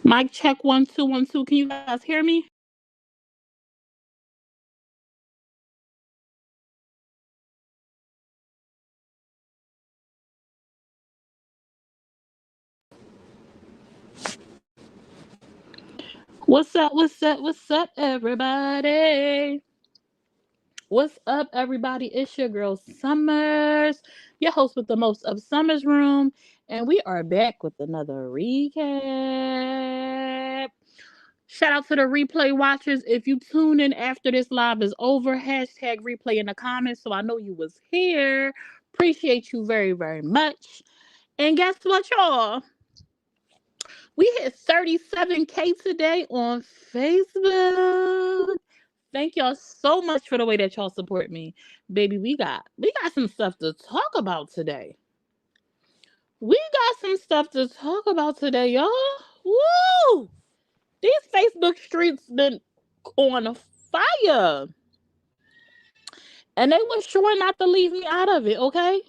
Mic check 1 2 1 2. Can you guys hear me? What's up? What's up? What's up, everybody? What's up, everybody? It's your girl Summers, your host with the most of Summers Room, and we are back with another recap. Shout out to the replay watchers. If you tune in after this live is over, hashtag replay in the comments so I know you was here. Appreciate you very, very much. And guess what, y'all? We hit 37K today on Facebook. Thank y'all so much for the way that y'all support me. Baby, we got some stuff to talk about today. We got some stuff to talk about today, y'all. Woo! These Facebook streets been on fire. And they were sure not to leave me out of it, okay?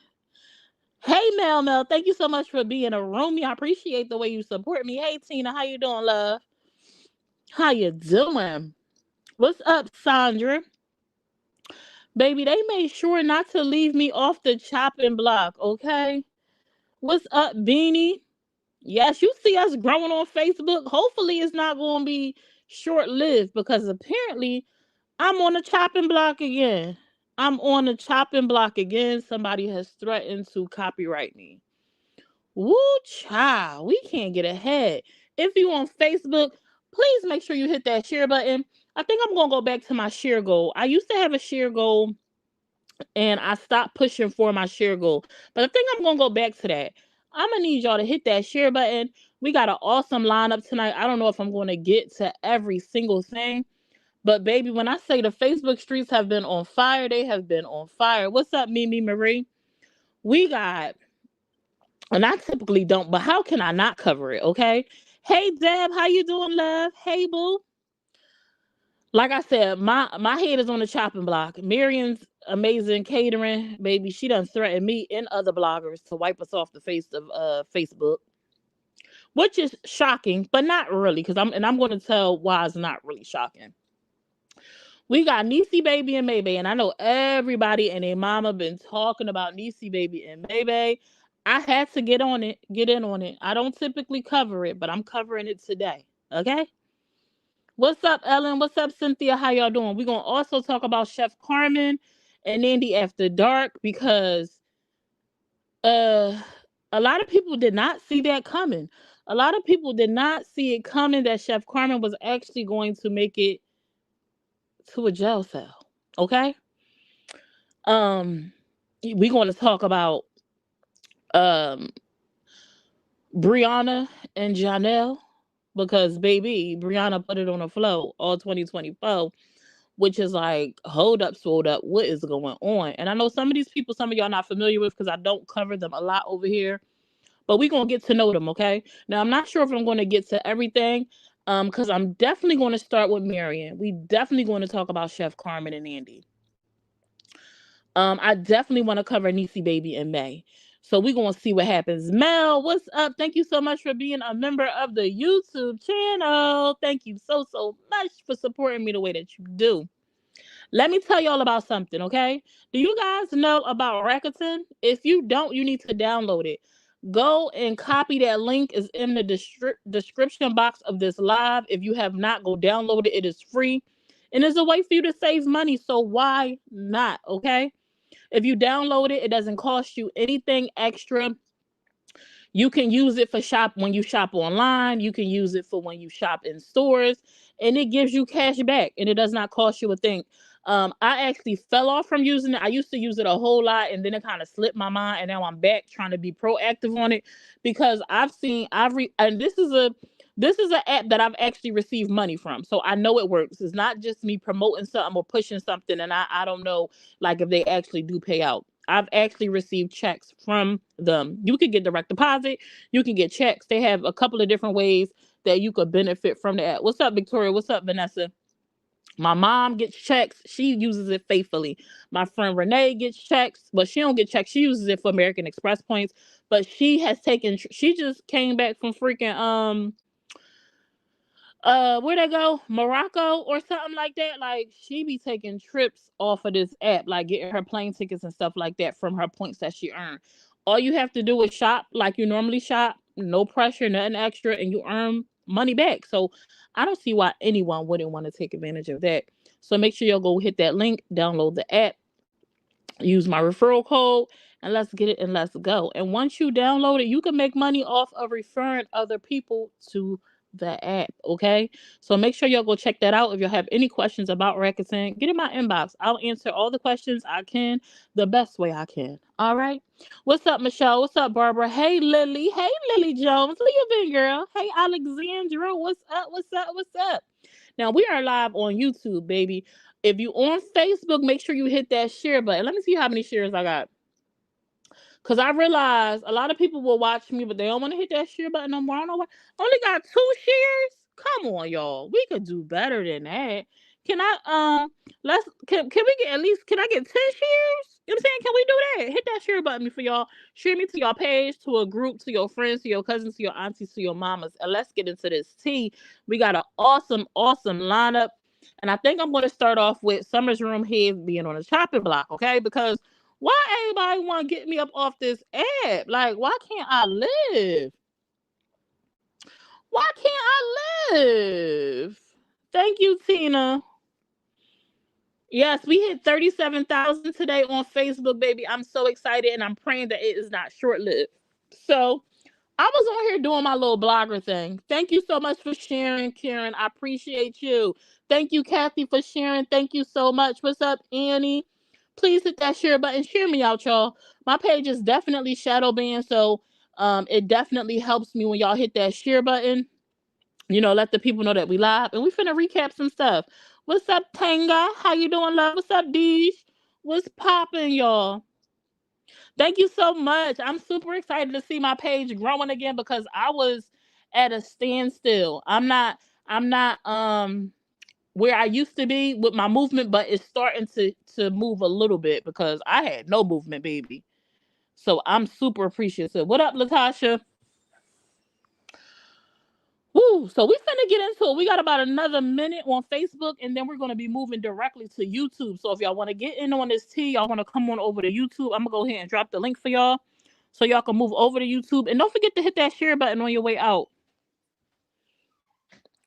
Hey Mel, thank you so much for being a roomie. I appreciate the way you support me. Hey Tina, how you doing, love? How you doing? What's up, Sandra? Baby, they made sure not to leave me off the chopping block, okay? What's up, Beanie? Yes, you see us growing on Facebook. Hopefully, it's not going to be short lived because apparently I'm on the chopping block again. I'm on the chopping block again. Somebody has threatened to copyright me. Woo, child. We can't get ahead. If you on Facebook, please make sure you hit that share button. I think I'm going to go back to my share goal. I used to have a share goal and I stopped pushing for my share goal. But I think I'm gonna go back to that. I'm gonna need y'all to hit that share button. We got an awesome lineup tonight. I don't know if I'm gonna get to every single thing, but baby, when I say the Facebook streets have been on fire, they have been on fire. What's up, Mimi Marie? We got, and I typically don't, but how can I not cover it? Okay. Hey Deb, how you doing, love? Hey boo. Like I said, my head is on the chopping block. Marian's amazing catering, baby. She done threatened me and other bloggers to wipe us off the face of Facebook, which is shocking, but not really, because I'm going to tell why it's not really shocking. We got Niecy Baby and Maybay, and I know everybody and their mama been talking about Niecy Baby and Maybay. I had to get in on it. I don't typically cover it, but I'm covering it today. Okay. What's up, Ellen? What's up, Cynthia? How y'all doing? We're gonna also talk about Chef Carmen and Andy After Dark because uh a lot of people did not see that coming. A lot of people did not see it coming that Chef Carmen was actually going to make it to a jail cell. Okay? Um we're gonna talk about um Brianna and Janelle because baby, Brianna put it on the flow all 2024, which is like, hold up, swolled up, what is going on? And I know some of these people, some of y'all not familiar with because I don't cover them a lot over here, but we're gonna get to know them, okay? Now I'm not sure if I'm gonna get to everything, because I'm definitely gonna start with Marian. We definitely going to talk about Chef Carmen and Andy. I definitely want to cover Niecy Baby in May. So we're gonna see what happens. Mel, what's up? Thank you so much for being a member of the YouTube channel. Thank you so much for supporting me the way that you do. Let me tell y'all about something, okay? Do you guys know about Rakuten? If you don't, you need to download it. Go and copy that link. Is in the description box of this live. If you have not, go download it. It is free. And it's a way for you to save money. So why not? Okay. If you download it, it doesn't cost you anything extra. You can use it for shop when you shop online. You can use it for when you shop in stores, and it gives you cash back, and it does not cost you a thing. I actually fell off from using it. I used to use it a whole lot, and then it kind of slipped my mind, and now I'm back trying to be proactive on it because and this is an app that I've actually received money from, so I know it works. It's not just me promoting something or pushing something, and I don't know like if they actually do pay out. I've actually received checks from them. You can get direct deposit, you can get checks. They have a couple of different ways that you could benefit from the app. What's up, Victoria? What's up, Vanessa? My mom gets checks. She uses it faithfully. My friend Renee gets checks, but she don't get checks. She uses it for American Express points. But she just came back from freaking where they go, Morocco or something like that. Like she be taking trips off of this app, like getting her plane tickets and stuff like that from her points that she earned. All you have to do is shop like you normally shop, no pressure, nothing extra, and you earn money back. So I don't see why anyone wouldn't want to take advantage of that. So make sure y'all go hit that link, download the app, use my referral code, and let's get it and let's go. And once you download it, you can make money off of referring other people to the app. Okay, so make sure y'all go check that out. If you have any questions about Rakuten, get in my inbox. I'll answer all the questions I can the best way I can. All right, what's up, Michelle? What's up, Barbara? Hey, Lily. Hey, Lily Jones. Where you been, girl? Hey, Alexandra. What's up? What's up? What's up? Now we are live on YouTube, baby. If you on Facebook, make sure you hit that share button. Let me see how many shares I got. Cause I realize a lot of people will watch me, but they don't want to hit that share button no more. I don't know why. Only got 2 shares. Come on, y'all. We could do better than that. Can I can we get at least can I get 10 shares? You know what I'm saying? Can we do that? Hit that share button for y'all. Share me to your page, to a group, to your friends, to your cousins, to your aunties, to your mamas. And let's get into this tea. We got an awesome, awesome lineup. And I think I'm gonna start off with Summer's room heads being on the chopping block, okay? Because why everybody want to get me up off this app? Like, why can't I live? Why can't I live? Thank you, Tina. Yes, we hit 37,000 today on Facebook, baby. I'm so excited and I'm praying that it is not short lived. So, I was on here doing my little blogger thing. Thank you so much for sharing, Karen. I appreciate you. Thank you, Kathy, for sharing. Thank you so much. What's up, Annie? Please hit that share button. Share me out, y'all. My page is definitely shadow banned, so it definitely helps me when y'all hit that share button. You know, let the people know that we live. And we finna recap some stuff. What's up, Tanga? How you doing, love? What's up, Deej? What's popping, y'all? Thank you so much. I'm super excited to see my page growing again because I was at a standstill. I'm not where I used to be with my movement, but it's starting to move a little bit because I had no movement, baby. So I'm super appreciative. What up, Latasha? Woo! So we finna get into it. We got about another minute on Facebook, and then we're gonna be moving directly to YouTube. So if y'all want to get in on this tea, y'all want to come on over to YouTube. I'm gonna go ahead and drop the link for y'all, so y'all can move over to YouTube. And don't forget to hit that share button on your way out.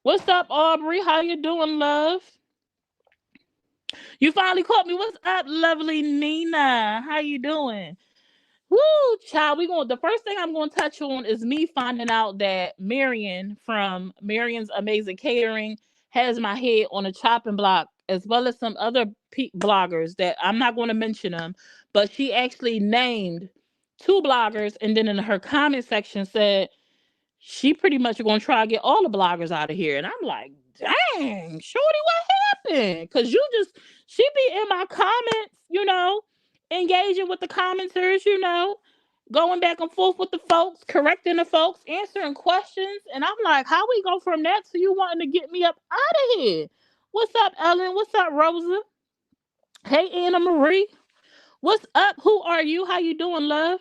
What's up, Aubrey? How you doing, love? You finally caught me. What's up, lovely Nina? How you doing? Woo, child. The first thing I'm gonna touch on is me finding out that Marian from Marian's Amazing Catering has my head on a chopping block, as well as some other bloggers that I'm not going to mention them, but she actually named 2 bloggers, and then in her comment section said she pretty much going to try to get all the bloggers out of here. And I'm like, dang, shorty, what happened? Because she be in my comments, engaging with the commenters, going back and forth with the folks, correcting the folks, answering questions. And I'm like, how we go from that to you wanting to get me up out of here? What's up, Ellen? What's up, Rosa? Hey, Anna Marie. What's up? Who are you? How you doing, love?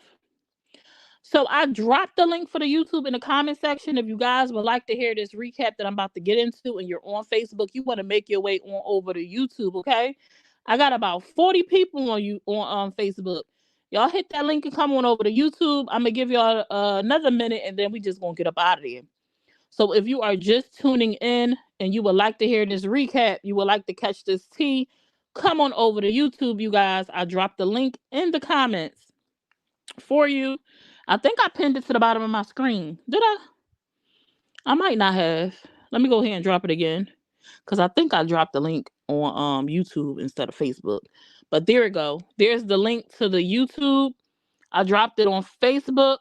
So I dropped the link for the YouTube in the comment section. If you guys would like to hear this recap that I'm about to get into and you're on Facebook, you want to make your way on over to YouTube, okay? I got about 40 people on Facebook. Y'all hit that link and come on over to YouTube. I'm gonna give y'all another minute and then we just gonna get up out of there. So if you are just tuning in and you would like to hear this recap, you would like to catch this tea, come on over to YouTube, you guys. I dropped the link in the comments for you. I think I pinned it to the bottom of my screen. Did I? I might not have. Let me go ahead and drop it again. Because I think I dropped the link on YouTube instead of Facebook. But there we go. There's the link to the YouTube. I dropped it on Facebook.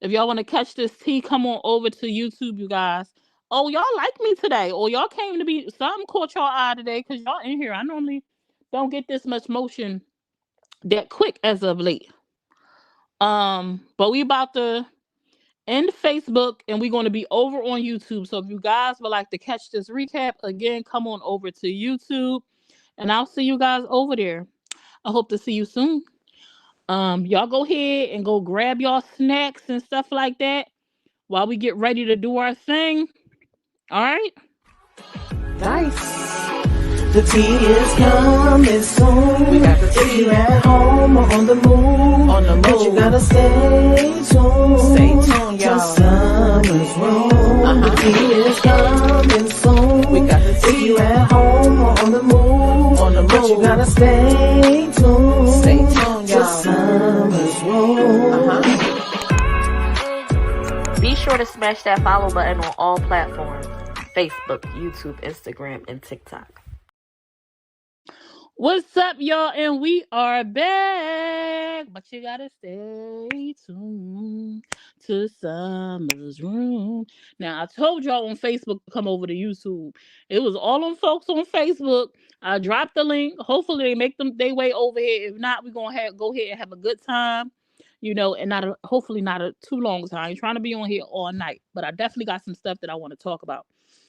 If y'all want to catch this tea, come on over to YouTube, you guys. Oh, y'all like me today. Or y'all came to be something caught y'all eye today because y'all in here. I normally don't get this much motion that quick as of late. But we about to end Facebook and we're going to be over on YouTube. So if you guys would like to catch this recap again, come on over to YouTube and I'll see you guys over there. I hope to see you soon. Y'all go ahead and go grab y'all snacks and stuff like that while we get ready to do our thing. All right. The tea is coming soon. We got the tea. If you at home or on the move, but you gotta stay tuned. Stay tuned, y'all. To Summer's Room. The tea is coming soon. We got the tea. If you at home or on the move, but you gotta stay tuned. Stay tuned, To y'all. Summer's Room. Be sure to smash that follow button on all platforms: Facebook, YouTube, Instagram, and TikTok. What's up, y'all? And we are back. But you gotta stay tuned to Summer's Room. Now, I told y'all on Facebook to come over to YouTube. It was all on folks on Facebook. I dropped the link. Hopefully, they make them their way over here. If not, we're gonna go ahead and have a good time. And hopefully not a too long time. I'm trying to be on here all night, but I definitely got some stuff that I want to talk about.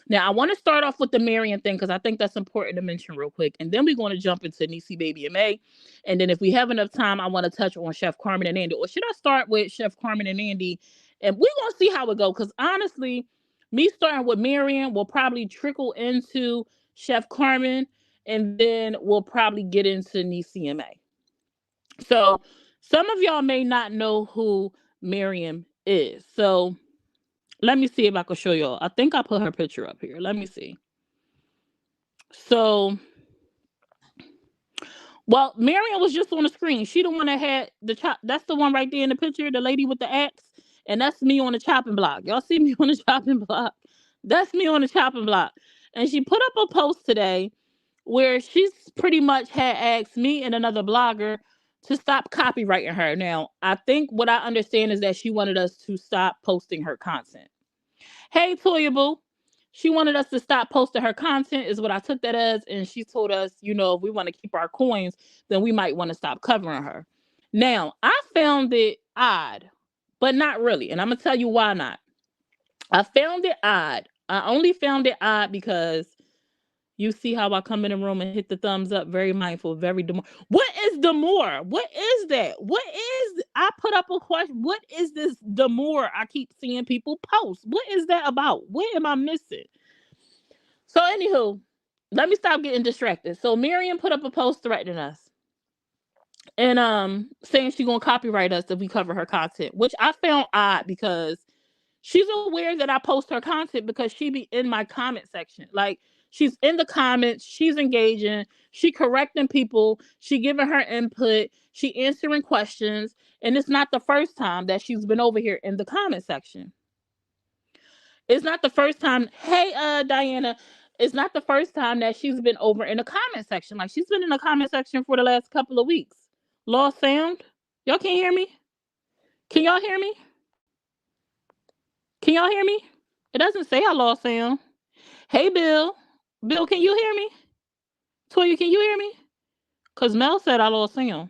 Now, I want to start off with the Marian thing because I think that's important to mention real quick. And then we're going to jump into Niecy, Baby, and May. And then if we have enough time, I want to touch on Chef Carmen and Andy. Or should I start with Chef Carmen and Andy? And we're going to see how it goes. Because honestly, me starting with Marian will probably trickle into Chef Carmen. And then we'll probably get into Niecy and May. So some of y'all may not know who Marian is. So let me see if I can show y'all. I think I put her picture up here. Let me see. So, Marian was just on the screen. She the one that had the chop. That's the one right there in the picture, the lady with the axe. And that's me on the chopping block. Y'all see me on the chopping block? That's me on the chopping block. And she put up a post today where she's pretty much had asked me and another blogger to stop copywriting her. Now, I think what I understand is that she wanted us to stop posting her content. Hey, Toya Boo. She wanted us to stop posting her content is what I took that as. And she told us, if we want to keep our coins, then we might want to stop covering her. Now, I found it odd, but not really. And I'm going to tell you why not. I found it odd. I only found it odd because you see how I come in the room and hit the thumbs up, very mindful, very demure. What is demure? What is that? I put up a question. What is this demure I keep seeing people post? What is that about? What am I missing? So anywho, let me stop getting distracted. So Marian put up a post threatening us and saying she's gonna copyright us if we cover her content, which I found odd because she's aware that I post her content because she be in my comment section. Like, she's in the comments, she's engaging, she correcting people, she giving her input, she answering questions, and it's not the first time that she's been over here in the comment section. It's not the first time. Hey, Diana, it's not the first time that she's been over in the comment section. Like, she's been in the comment section for the last couple of weeks. Lost sound? Y'all can't hear me? Can y'all hear me? Can y'all hear me? It doesn't say I lost sound. Hey, Bill. Bill, can you hear me? Toya, can you hear me? Because Mel said I lost sound.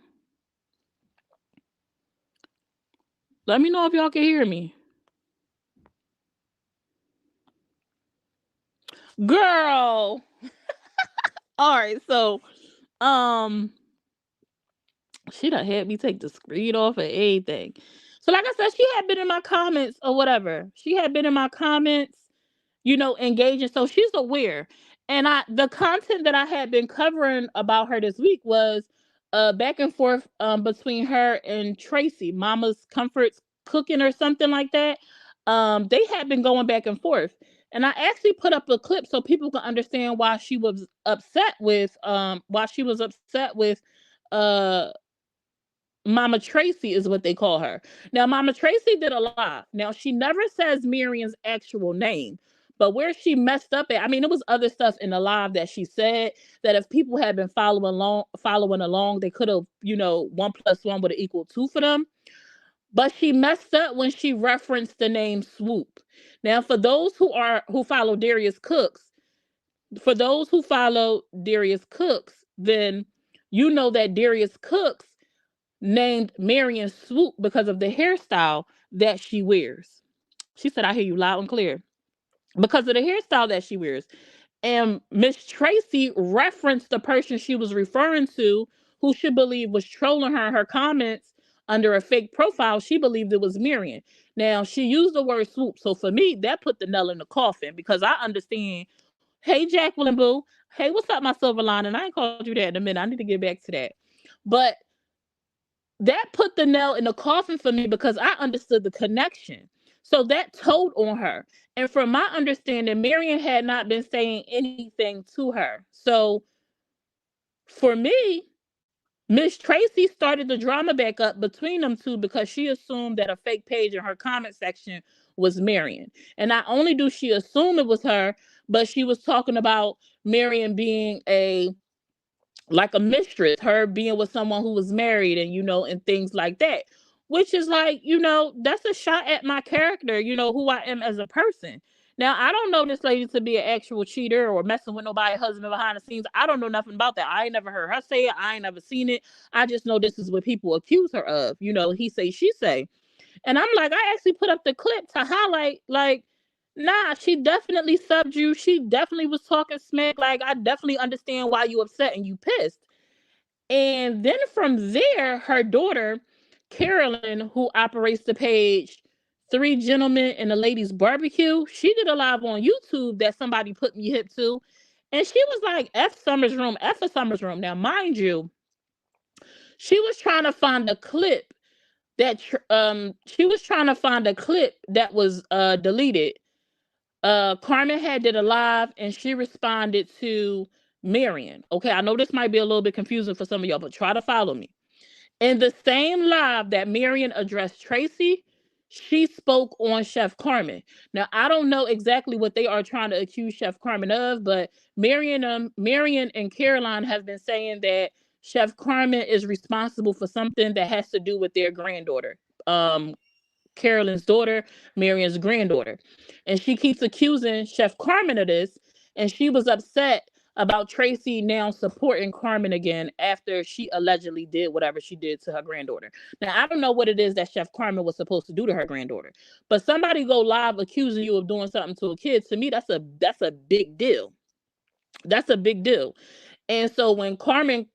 Let me know if y'all can hear me. Girl. All right, so, she done had me take the screen off and everything. So, like I said, she had been in my comments or whatever. She had been in my comments, engaging. So she's aware. And the content that I had been covering about her this week was back and forth between her and Tracy, Mama's Comforts Cooking or something like that. They had been going back and forth. And I actually put up a clip so people can understand why she was upset with Mama Tracy is what they call her. Now, Mama Tracy did a live. Now, she never says Marian's actual name, but where she messed up at, it was other stuff in the live that she said that if people had been following along, they could have, 1 + 1 would have equaled 2 for them. But she messed up when she referenced the name Swoop. Now, for those who follow Darius Cooks, then you know that Darius Cooks named Marian Swoop because of the hairstyle that she wears. She said, I hear you loud and clear. Because of the hairstyle that she wears. And Miss Tracy referenced the person she was referring to, who she believed was trolling her in her comments under a fake profile. She believed it was Marian. Now, she used the word swoop. So for me, that put the nail in the coffin because I understand Hey, Jacqueline Boo. Hey, what's up, my silver lining? I ain't called you that in a minute. I need to get back to that. But that put the nail in the coffin for me because I understood the connection. So that told on her. And from my understanding, Marian had not been saying anything to her. So for me, Miss Tracy started the drama back up between them two because she assumed that a fake page in her comment section was Marian. And not only do she assume it was her, but she was talking about Marian being a mistress, her being with someone who was married and and things like that. Which is like, that's a shot at my character, who I am as a person. Now, I don't know this lady to be an actual cheater or messing with nobody's husband behind the scenes. I don't know nothing about that. I ain't never heard her say it. I ain't never seen it. I just know this is what people accuse her of. He say, she say. And I'm like, I actually put up the clip to highlight, like, nah, she definitely subbed you. She definitely was talking smack. Like, I definitely understand why you upset and you pissed. And then from there, her daughter, Carolyn, who operates the page Three Gentlemen and a Ladies Barbecue, she did a live on YouTube that somebody put me hip to. And she was like, F Summer's Room, F a Summer's Room. Now, mind you, she was trying to find a clip that was deleted. Carmen had did a live and she responded to Marian. Okay, I know this might be a little bit confusing for some of y'all, but try to follow me. In the same live that Marian addressed Tracy, she spoke on Chef Carmen. Now, I don't know exactly what they are trying to accuse Chef Carmen of, but Marian and Caroline have been saying that Chef Carmen is responsible for something that has to do with their granddaughter. Carolyn's daughter, Marian's granddaughter. And she keeps accusing Chef Carmen of this. And she was upset about Tracy now supporting Carmen again after she allegedly did whatever she did to her granddaughter. Now, I don't know what it is that Chef Carmen was supposed to do to her granddaughter, but somebody go live accusing you of doing something to a kid, to me, that's a big deal. That's a big deal. And so when Carmen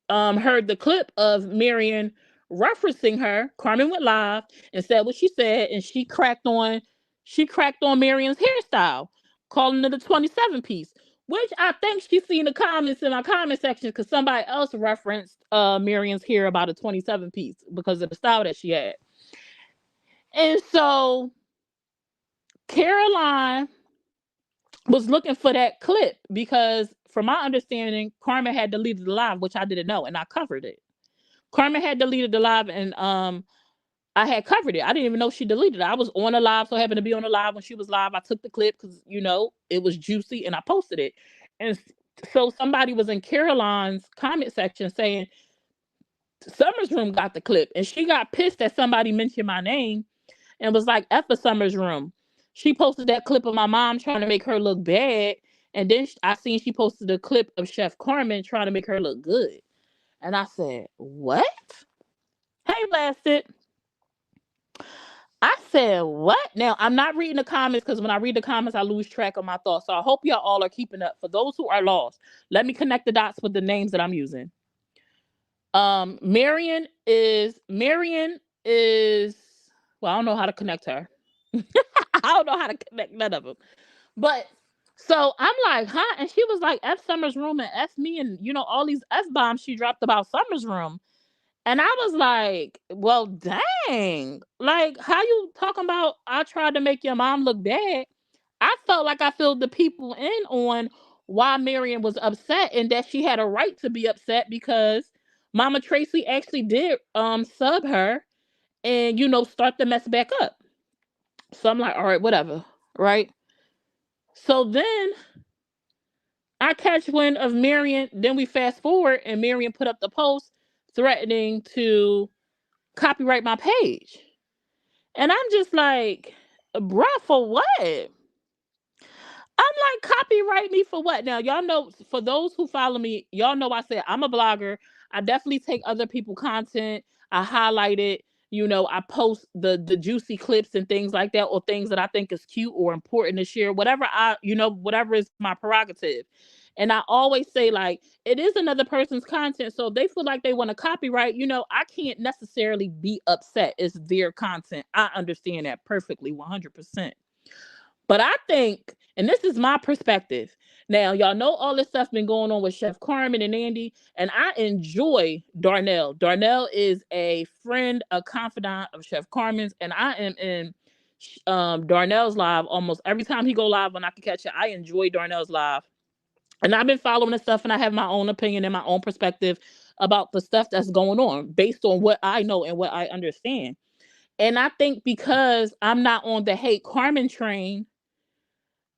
heard the clip of Marian referencing her, Carmen went live and said what she said, and she cracked on Marian's hairstyle, calling it a 27 piece. Which I think she's seen the comments in my comment section because somebody else referenced Marian's hair about a 27 piece because of the style that she had. And so Caroline was looking for that clip because, from my understanding, Carmen had deleted the live, which I didn't know, and I covered it. Carmen had deleted the live, and I had covered it. I didn't even know she deleted it. I was on a live, so I happened to be on a live when she was live. I took the clip because it was juicy, and I posted it. And so somebody was in Caroline's comment section saying Summer's Room got the clip, and she got pissed that somebody mentioned my name and was like, F a Summer's Room. She posted that clip of my mom trying to make her look bad. And then I seen she posted a clip of Chef Carmen trying to make her look good. And I said, what? Hey, Blasted. I said, what? Now, I'm not reading the comments because when I read the comments, I lose track of my thoughts. So I hope y'all all are keeping up. For those who are lost, let me connect the dots with the names that I'm using. Marian is well, I don't know how to connect her. I don't know how to connect none of them. But so I'm like, huh? And she was like, F Summer's Room and F me, and all these F bombs she dropped about Summer's Room. And I was like, well, dang. Like, how you talking about I tried to make your mom look bad? I felt like I filled the people in on why Marian was upset and that she had a right to be upset because Mama Tracy actually did sub her and start the mess back up. So I'm like, all right, whatever. Right. So then I catch wind of Marian. Then we fast forward and Marian put up the post threatening to copyright my page. And I'm just like, bruh, for what? I'm like, copyright me for what? Now, y'all know, for those who follow me, y'all know I said I'm a blogger. I definitely take other people's content. I highlight it. I post the juicy clips and things like that, or things that I think is cute or important to share. Whatever is my prerogative. And I always say, like, it is another person's content. So if they feel like they want to copyright, I can't necessarily be upset. It's their content. I understand that perfectly, 100%. But I think, and this is my perspective. Now, y'all know all this stuff been going on with Chef Carmen and Andy, and I enjoy Darnell. Darnell is a friend, a confidant of Chef Carmen's, and I am in Darnell's live almost every time he go live when I can catch it. I enjoy Darnell's live, and I've been following the stuff, and I have my own opinion and my own perspective about the stuff that's going on based on what I know and what I understand. And I think because I'm not on the hate Carmen train,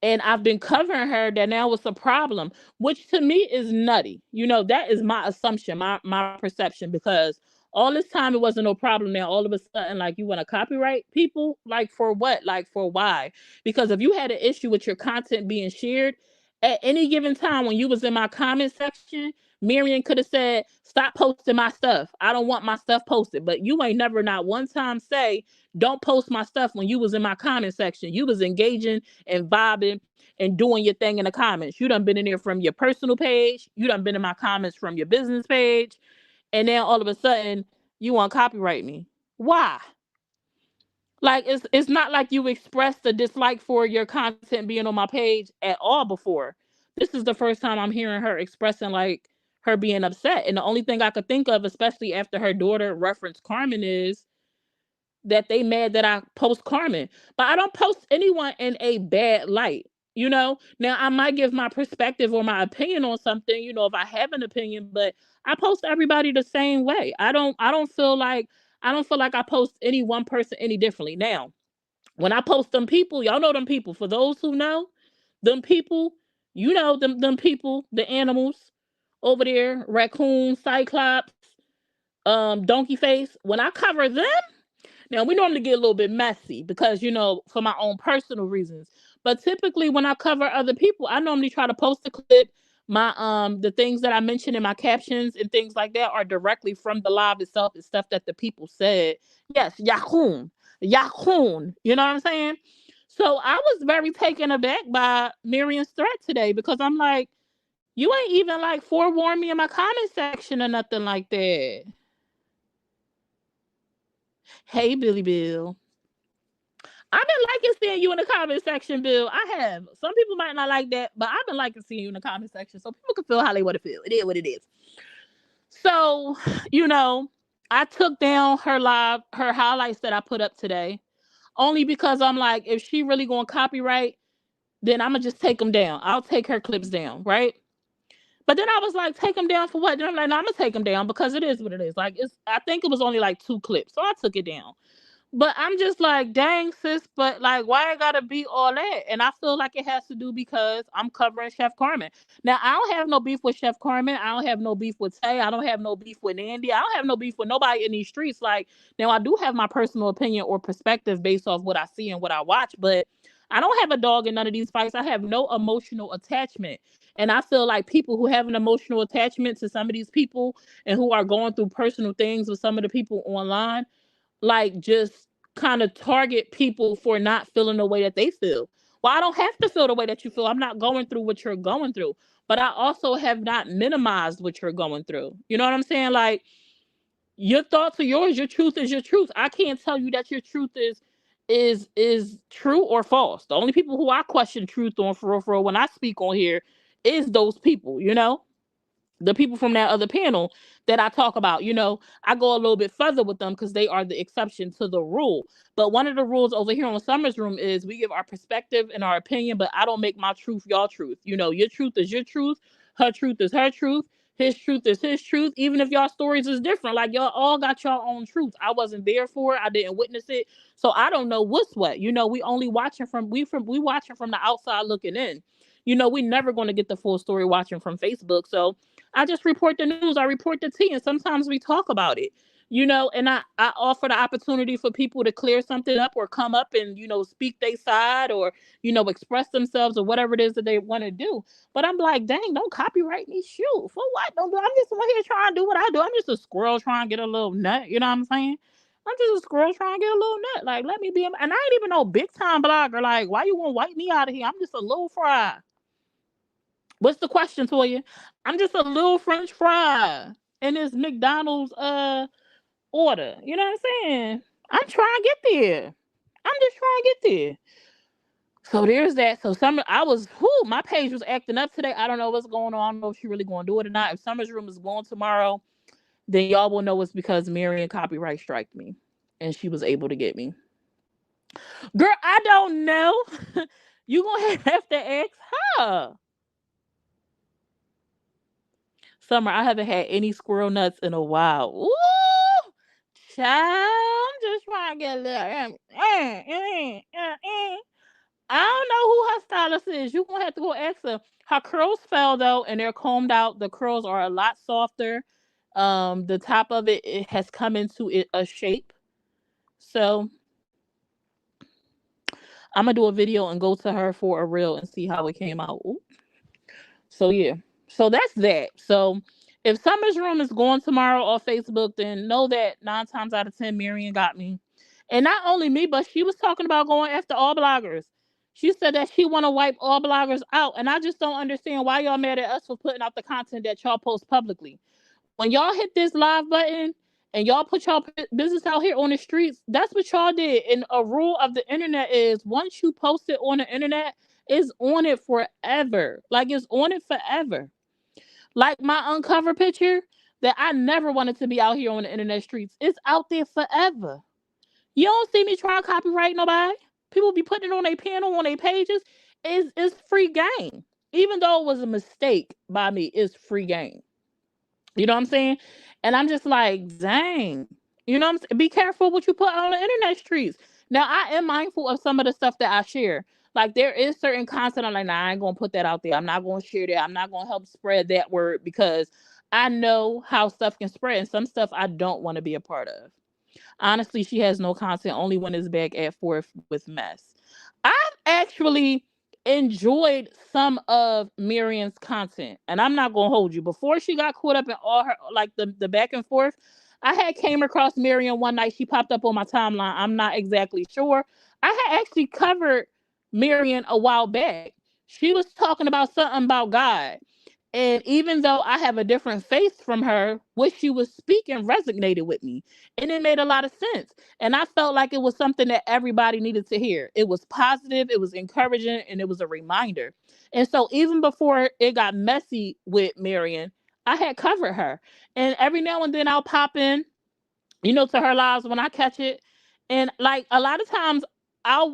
and I've been covering her, that now it's a problem, which to me is nutty. That is my assumption, my perception, because all this time it wasn't no problem. Now all of a sudden, like, you want to copyright people, like, for what? Like, for why? Because if you had an issue with your content being shared at any given time when you was in my comment section, Marian could have said, "Stop posting my stuff. I don't want my stuff posted." But you ain't never not one time say, "Don't post my stuff," when you was in my comment section. You was engaging and vibing and doing your thing in the comments. You done been in there from your personal page. You done been in my comments from your business page. And then all of a sudden, you want to copyright me. Why? Like, it's not like you expressed a dislike for your content being on my page at all before. This is the first time I'm hearing her expressing, like, her being upset. And the only thing I could think of, especially after her daughter referenced Carmen, is that they mad that I post Carmen. But I don't post anyone in a bad light. Now I might give my perspective or my opinion on something, if I have an opinion, but I post everybody the same way. I don't feel like I post any one person any differently. Now, when I post them people, y'all know them people. For those who know, them people, them people, the animals over there, raccoon, cyclops, donkey face. When I cover them, now, we normally get a little bit messy because, for my own personal reasons. But typically when I cover other people, I normally try to post a clip. The things that I mention in my captions and things like that are directly from the live itself. It's stuff that the people said. Yes, Yahoo. Yahoo. You know what I'm saying? So I was very taken aback by Marian's threat today, because I'm like, you ain't even like forewarn me in my comment section or nothing like that. Hey, Billy Bill. I've been liking seeing you in the comment section, Bill. I have. Some people might not like that, but I've been liking seeing you in the comment section so people can feel how they want to feel. It is what it is. So, you know, I took down her highlights that I put up today, only because I'm like, if she really going to copyright, then I'm going to just take them down. I'll take her clips down, right? But then I was like, take them down for what? Then I'm like, no, I'm going to take them down because it is what it is. Like, I think it was only like 2 clips. So I took it down. But I'm just like, dang, sis, but like, why I gotta be all that? And I feel like it has to do because I'm covering Chef Carmen. Now, I don't have no beef with Chef Carmen. I don't have no beef with Tay. I don't have no beef with Andy. I don't have no beef with nobody in these streets. Like, now I do have my personal opinion or perspective based off what I see and what I watch, but I don't have a dog in none of these fights. I have no emotional attachment. And I feel like people who have an emotional attachment to some of these people and who are going through personal things with some of the people online, like, just kind of target people for not feeling the way that they feel. Well, I don't have to feel the way that you feel. I'm not going through what you're going through. But I also have not minimized what you're going through. You know what I'm saying? Like, your thoughts are yours, your truth is your truth. I can't tell you that your truth is true or false. The only people who I question truth on, for real, when I speak on here, is those people, the people from that other panel that I talk about. I go a little bit further with them because they are the exception to the rule. But one of the rules over here on Summer's Room is we give our perspective and our opinion, but I don't make my truth y'all truth. Your truth is your truth, her truth is her truth, his truth is his truth. Even if y'all stories is different, like, y'all all got your own truth. I wasn't there for it. I didn't witness it, so I don't know what's what. We only watching we watching from the outside looking in. We never going to get the full story watching from Facebook. So I just report the news. I report the tea, and sometimes we talk about it. And I offer the opportunity for people to clear something up or come up and, speak their side or, express themselves or whatever it is that they want to do. But I'm like, dang, don't copyright me. Shoot, for what? Don't do. I'm just one here trying to do what I do. I'm just a squirrel trying to get a little nut. You know what I'm saying? I'm just a squirrel trying to get a little nut. Like, let me be. And I ain't even no big time blogger. Like, why you want to wipe me out of here? I'm just a little fry. What's the question, Toya? I'm just a little French fry in this McDonald's order. You know what I'm saying? I'm trying to get there. I'm just trying to get there. So there's that. So Summer, my page was acting up today. I don't know what's going on. I don't know if she really going to do it or not. If Summer's room is going tomorrow, then y'all will know it's because Marian copyright striked me, and she was able to get me. Girl, I don't know. You gonna have to ask her. Summer, I haven't had any squirrel nuts in a while. Ooh, child, I'm just trying to get a little. I don't know who her stylist is. You gonna have to go ask her. Her curls fell though, and they're combed out. The curls are a lot softer. The top of it has come into a shape. So I'm gonna do a video and go to her for a reel and see how it came out. Ooh. So yeah. So that's that. So if Summer's room is going tomorrow on Facebook, then know that 9 times out of 10, Marian got me. And not only me, but she was talking about going after all bloggers. She said that she want to wipe all bloggers out. And I just don't understand why y'all mad at us for putting out the content that y'all post publicly. When y'all hit this live button and y'all put y'all business out here on the streets, that's what y'all did. And a rule of the internet is once you post it on the internet, it's on it forever. Like it's on it forever. Like my uncover picture that I never wanted to be out here on the internet streets. It's out there forever. You don't see me trying to copyright nobody. People be putting it on their panel, on their pages. It's free game. Even though it was a mistake by me, it's free game. You know what I'm saying? And I'm just like, dang. You know what I'm saying? Be careful what you put on the internet streets. Now, I am mindful of some of the stuff that I share. Like, there is certain content I'm like, nah, I ain't going to put that out there. I'm not going to share that. I'm not going to help spread that word because I know how stuff can spread. And some stuff I don't want to be a part of. Honestly, she has no content, only when it's back at forth with mess. I've actually enjoyed some of Marian's content, and I'm not gonna hold you. Before she got caught up in all her like the back and forth, I had came across Marian one night. She popped up on my timeline. I'm not exactly sure. I had actually covered Marian a while back. She was talking about something about God. And even though I have a different faith from her, what she was speaking resonated with me. And it made a lot of sense. And I felt like it was something that everybody needed to hear. It was positive, it was encouraging, and it was a reminder. And so even before it got messy with Marian, I had covered her. And every now and then I'll pop in, to her lives when I catch it. And like a lot of times I'll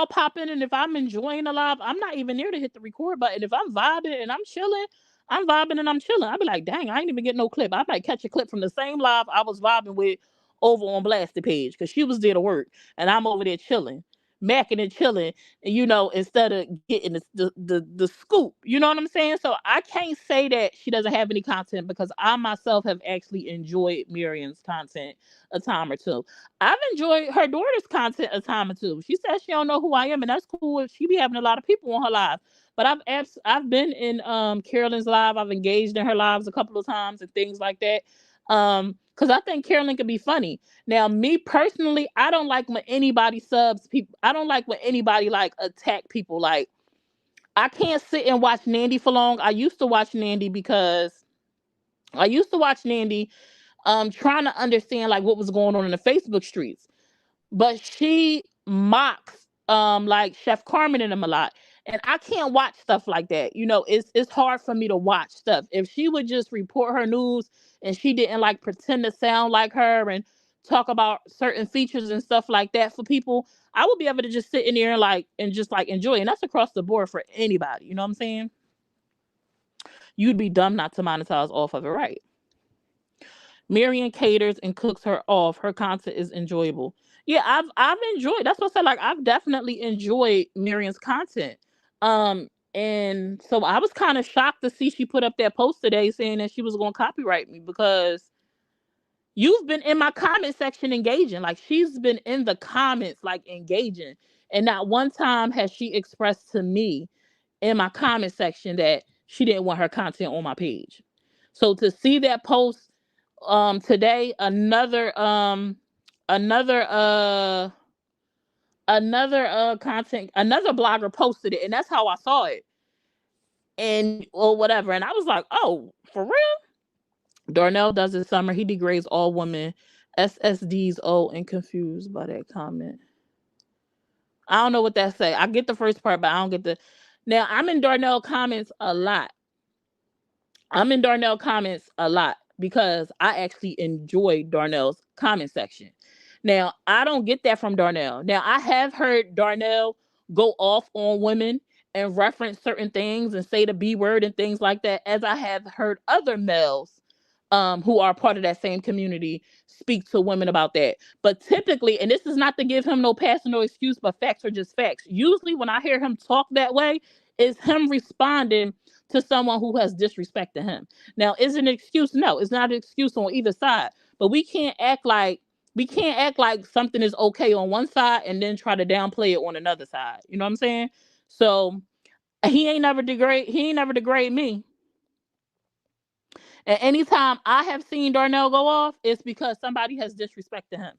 pop in, and if I'm enjoying the live, I'm not even there to hit the record button. If I'm vibing and I'm chilling, I'm vibing and I'm chilling. I'll be like, dang, I ain't even get no clip. I might catch a clip from the same live I was vibing with over on Blasted page because she was there to work and I'm over there chilling, macking and chilling, and instead of getting the scoop. You know what I'm saying? So I can't say that she doesn't have any content because I myself have actually enjoyed Marian's content a time or two. I've enjoyed her daughter's content a time or two. She says she don't know who I am, and that's cool. If she be having a lot of people on her live. But I've been in Carolyn's live. I've engaged in her lives a couple of times and things like that. Because I think Carolyn can be funny. Now, me personally, I don't like when anybody subs people. I don't like when anybody like attack people. Like I can't sit and watch Nandy for long. I used to watch Nandy trying to understand like what was going on in the Facebook streets. But she mocks like Chef Carmen and them a lot. And I can't watch stuff like that. It's hard for me to watch stuff. If she would just report her news and she didn't like pretend to sound like her and talk about certain features and stuff like that for people, I would be able to just sit in there and just like enjoy. And that's across the board for anybody. You know what I'm saying? You'd be dumb not to monetize off of it, right? Marian caters and cooks her off. Her content is enjoyable. Yeah, I've enjoyed. That's what I said. Like I've definitely enjoyed Marian's content. And so I was kind of shocked to see she put up that post today saying that she was going to copyright me because you've been in my comment section engaging. Like she's been in the comments like engaging, and not one time has she expressed to me in my comment section that she didn't want her content on my page. So to see that post today, another content another blogger posted it, and that's how I saw it, and or whatever, and I was like, oh, for real? Darnell does it summer. He degrades all women. SSDs old and confused by that comment. I don't know what that say. I get the first part, but I don't get the. Now I'm in Darnell comments a lot. I'm in Darnell comments a lot because I actually enjoy Darnell's comment section. Now, I don't get that from Darnell. Now, I have heard Darnell go off on women and reference certain things and say the B word and things like that, as I have heard other males who are part of that same community speak to women about that. But typically, and this is not to give him no pass or no excuse, but facts are just facts. Usually, when I hear him talk that way, is him responding to someone who has disrespected him. Now, is it an excuse? No, it's not an excuse on either side. But we can't act like something is okay on one side and then try to downplay it on another side. You know what I'm saying? So he ain't never degrade me. And anytime I have seen Darnell go off, it's because somebody has disrespected him.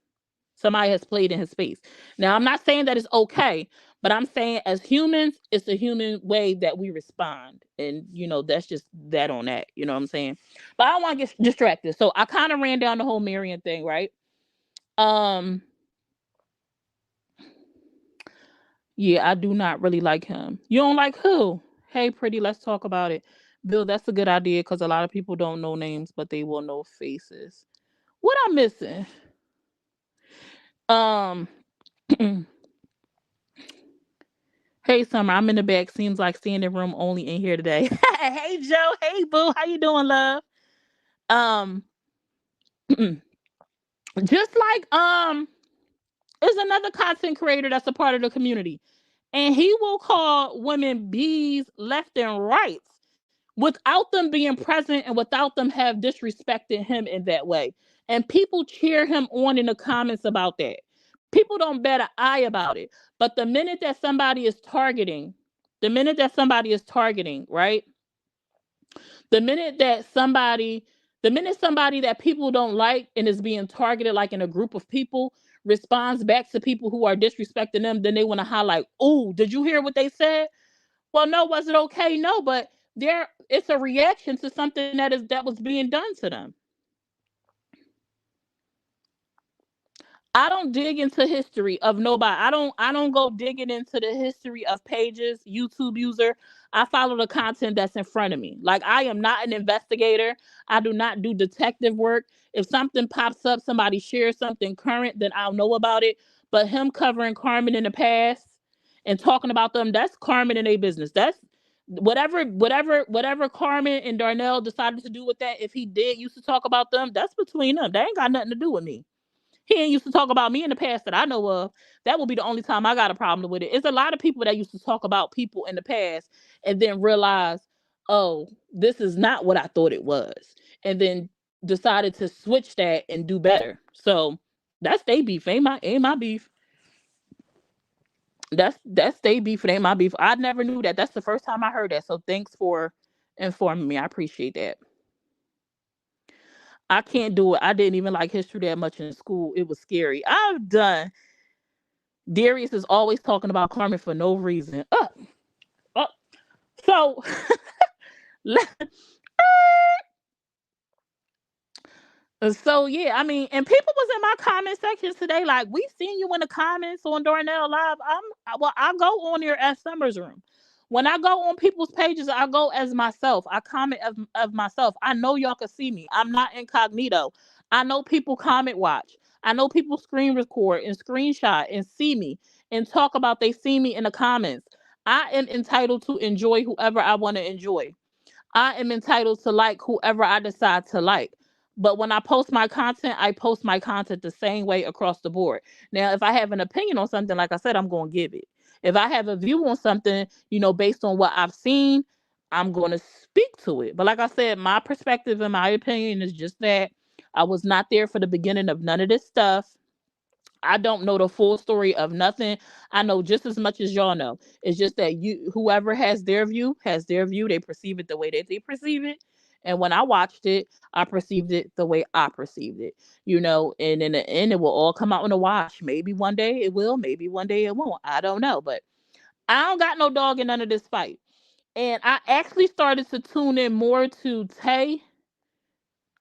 Somebody has played in his face. Now, I'm not saying that it's okay, but I'm saying as humans, it's a human way that we respond. And, that's just that on that. You know what I'm saying? But I don't want to get distracted. So I kind of ran down the whole Marian thing, right? Um, yeah, I do not really like him. You don't like who? Hey, pretty, let's talk about it. Bill, that's a good idea because a lot of people don't know names, but they will know faces. What I'm missing? Um, Hey Summer, I'm in the back. Seems like standing room only in here today. Hey Joe, hey Boo, how you doing, love? Um, just like is another content creator that's a part of the community, and he will call women bees left and right without them being present and without them have disrespected him in that way. And people cheer him on in the comments about that. People don't bat an eye about it. But the minute that somebody is targeting, right? The minute that somebody, the minute somebody that people don't like and is being targeted, like in a group of people, responds back to people who are disrespecting them, then they want to highlight, oh, did you hear what they said? Well, no, was it okay? No, but there it's a reaction to something that was being done to them. I don't dig into history of nobody. I don't go digging into the history of pages, YouTube user. I follow the content that's in front of me. Like I am not an investigator. I do not do detective work. If something pops up, somebody shares something current, then I'll know about it. But him covering Carmen in the past and talking about them, that's Carmen and a business. That's whatever Carmen and Darnell decided to do with that. If he did used to talk about them, that's between them. They ain't got nothing to do with me. He ain't used to talk about me in the past that I know of. That will be the only time I got a problem with it. It's a lot of people that used to talk about people in the past and then realize, oh, this is not what I thought it was. And then decided to switch that and do better. So that's they beef. Ain't my beef. That's they beef. It ain't my beef. I never knew that. That's the first time I heard that. So thanks for informing me. I appreciate that. I can't do it. I didn't even like history that much in school. It was scary. I've done Darius is always talking about Carmen for no reason. Uh, so So yeah, I mean, and people was in my comment sections today, like we seen you in the comments on Darnell Live. I go on there as Summer's Room. When I go on people's pages, I go as myself. I comment of myself. I know y'all can see me. I'm not incognito. I know people comment watch. I know people screen record and screenshot and see me and talk about they see me in the comments. I am entitled to enjoy whoever I want to enjoy. I am entitled to like whoever I decide to like. But when I post my content, I post my content the same way across the board. Now, if I have an opinion on something, like I said, I'm going to give it. If I have a view on something, based on what I've seen, I'm going to speak to it. But like I said, my perspective and my opinion is just that I was not there for the beginning of none of this stuff. I don't know the full story of nothing. I know just as much as y'all know. It's just that whoever has their view. They perceive it the way that they perceive it. And when I watched it, I perceived it the way I perceived it. And in the end, it will all come out in the wash. Maybe one day it will, maybe one day it won't. I don't know. But I don't got no dog in none of this fight. And I actually started to tune in more to Tay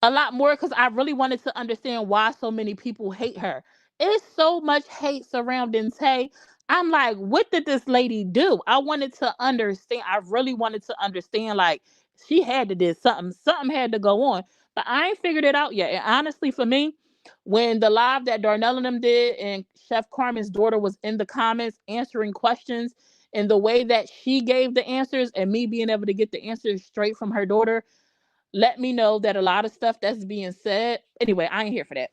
a lot more because I really wanted to understand why so many people hate her. It's so much hate surrounding Tay. I'm like, what did this lady do? I wanted to understand. I really wanted to understand. Like, she had to did something. Something had to go on. But I ain't figured it out yet. And honestly, for me, when the live that Darnell and them did, and Chef Carmen's daughter was in the comments answering questions, and the way that she gave the answers, and me being able to get the answers straight from her daughter, let me know that a lot of stuff that's being said. Anyway, I ain't here for that.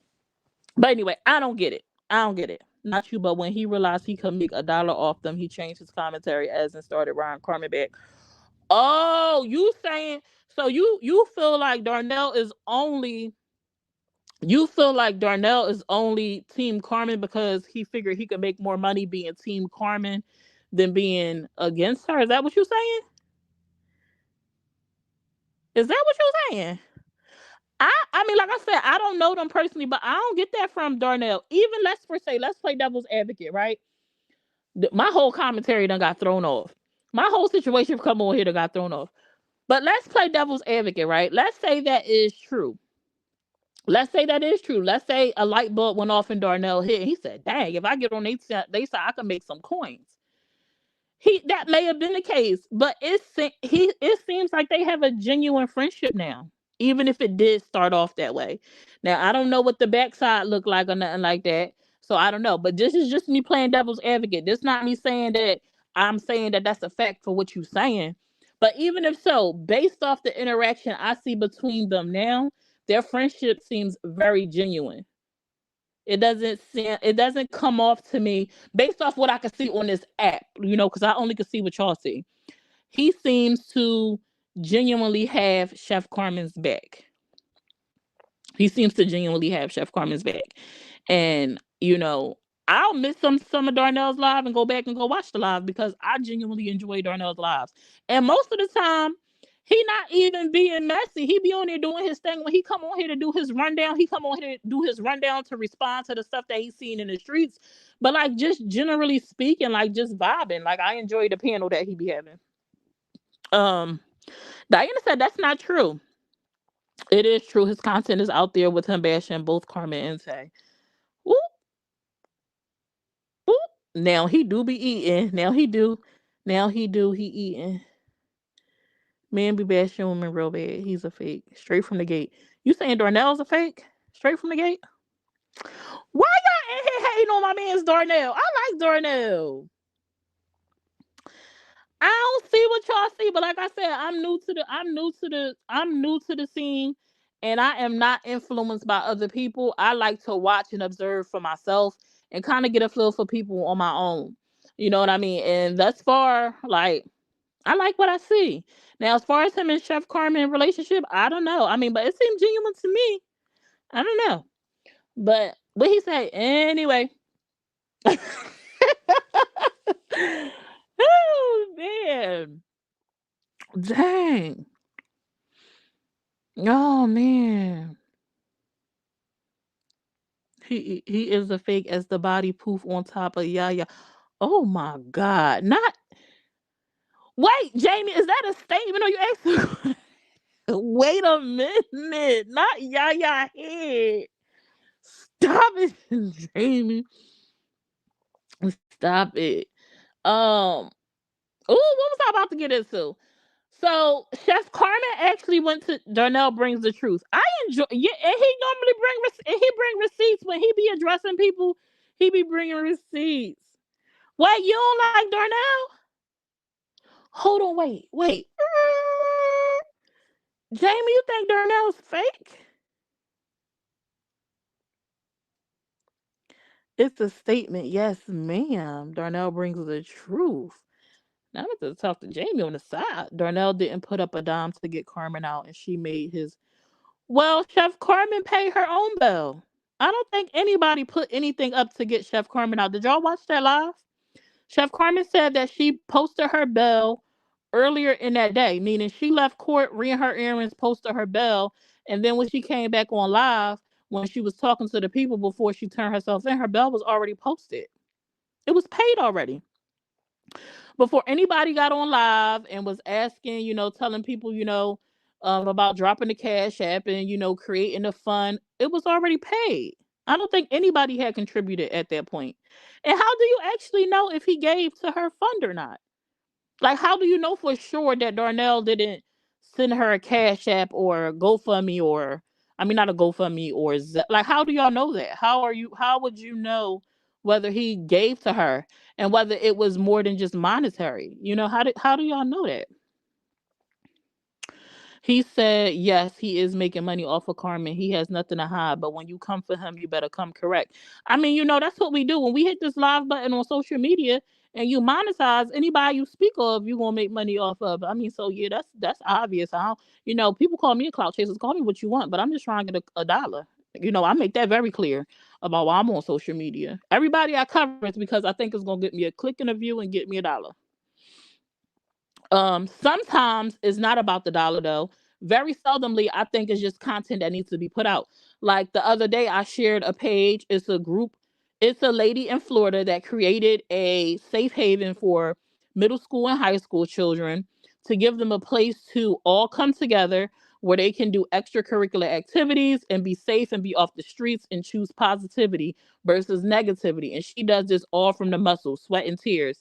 But anyway, I don't get it. I don't get it. Not you, but when he realized he could make $1 off them, he changed his commentary as and started Ryan Carmen back. Oh, you saying so you feel like Darnell is only you feel like Darnell is only Team Carmen because he figured he could make more money being Team Carmen than being against her. Is that what you're saying? Is that what you're saying? I mean, like I said, I don't know them personally, but I don't get that from Darnell. Even let's play devil's advocate, right? My whole commentary done got thrown off. My whole situation come on here that got thrown off. But let's play devil's advocate, right? Let's say that is true. Let's say that is true. Let's say a light bulb went off in Darnell head. He said, "Dang, if I get on they side, I can make some coins." He that may have been the case, but it seems like they have a genuine friendship now, even if it did start off that way. Now I don't know what the backside looked like or nothing like that, so I don't know. But this is just me playing devil's advocate. This not me saying that I'm saying that that's a fact for what you're saying. But even if so, based off the interaction I see between them now, their friendship seems very genuine. It doesn't come off to me based off what I can see on this app, because I only can see what y'all see. He seems to genuinely have Chef Carmen's back. He seems to genuinely have Chef Carmen's back. And, I'll miss some of Darnell's live and go back and go watch the live because I genuinely enjoy Darnell's lives. And most of the time, he not even being messy. He be on there doing his thing. When he come on here to do his rundown, he come on here to do his rundown to respond to the stuff that he's seen in the streets. But like just generally speaking, like just vibing. Like I enjoy the panel that he be having. Um, Diana said that's not true. It is true. His content is out there with him bashing both Carmen and Tay. Whoop, whoop. Now he do be eating. Now he do. Now he do. He eating. Man be bashing women real bad. He's a fake. Straight from the gate. You saying Darnell's a fake? Straight from the gate? Why y'all in here hating on my man's Darnell? I like Darnell. I don't see what y'all see, but like I said, I'm new to the scene, and I am not influenced by other people. I like to watch and observe for myself and kind of get a feel for people on my own. You know what I mean? And thus far, like I like what I see. Now, as far as him and Chef Carmen relationship, I don't know. I mean, but it seems genuine to me. I don't know. But what he say anyway. Oh man. Dang. Oh man. He is a fake as the body poof on top of Yaya. Oh my god. Not wait, Jamie, is that a statement or you asking? Wait a minute. Not Yaya head. Stop it, Jamie. Stop it. Um, what was I about to get into? So Chef Carmen actually went to Darnell brings the truth. I enjoy, yeah, and he normally bring receipts when he be addressing people. He be bringing receipts. Wait, you don't like Darnell? Hold on, wait. Jamie, you think Darnell's fake? It's a statement. Yes, ma'am. Darnell brings the truth. Now I'm going to talk to Jamie on the side. Darnell didn't put up a dime to get Carmen out, and she made his. Well, Chef Carmen paid her own bill. I don't think anybody put anything up to get Chef Carmen out. Did y'all watch that live? Chef Carmen said that she posted her bill earlier in that day, meaning she left court, ran her errands, posted her bill, and then when she came back on live, when she was talking to the people before she turned herself in, her bill was already posted. It was paid already before anybody got on live and was asking, telling people, about dropping the cash app and, creating a fund. It was already paid. I don't think anybody had contributed at that point. And how do you actually know if he gave to her fund or not? Like, how do you know for sure that Darnell didn't send her a Cash App or a GoFundMe or, I mean, not a GoFundMe or like, how do y'all know that? How would you know whether he gave to her and whether it was more than just monetary? How do y'all know that? He said, yes, he is making money off of Carmen. He has nothing to hide. But when you come for him, you better come correct. I mean, that's what we do. When we hit this live button on social media and you monetize anybody you speak of, you're gonna make money off of. I mean, so yeah, that's obvious. I don't, people call me a clout chaser. Call me what you want, but I'm just trying to get a dollar. I make that very clear about why I'm on social media. Everybody I cover is because I think it's gonna get me a click and a view and get me a dollar. Sometimes it's not about the dollar though. Very seldomly, I think it's just content that needs to be put out. Like the other day, I shared a page. It's a group. It's a lady in Florida that created a safe haven for middle school and high school children to give them a place to all come together where they can do extracurricular activities and be safe and be off the streets and choose positivity versus negativity. And she does this all from the muscle, sweat, and tears.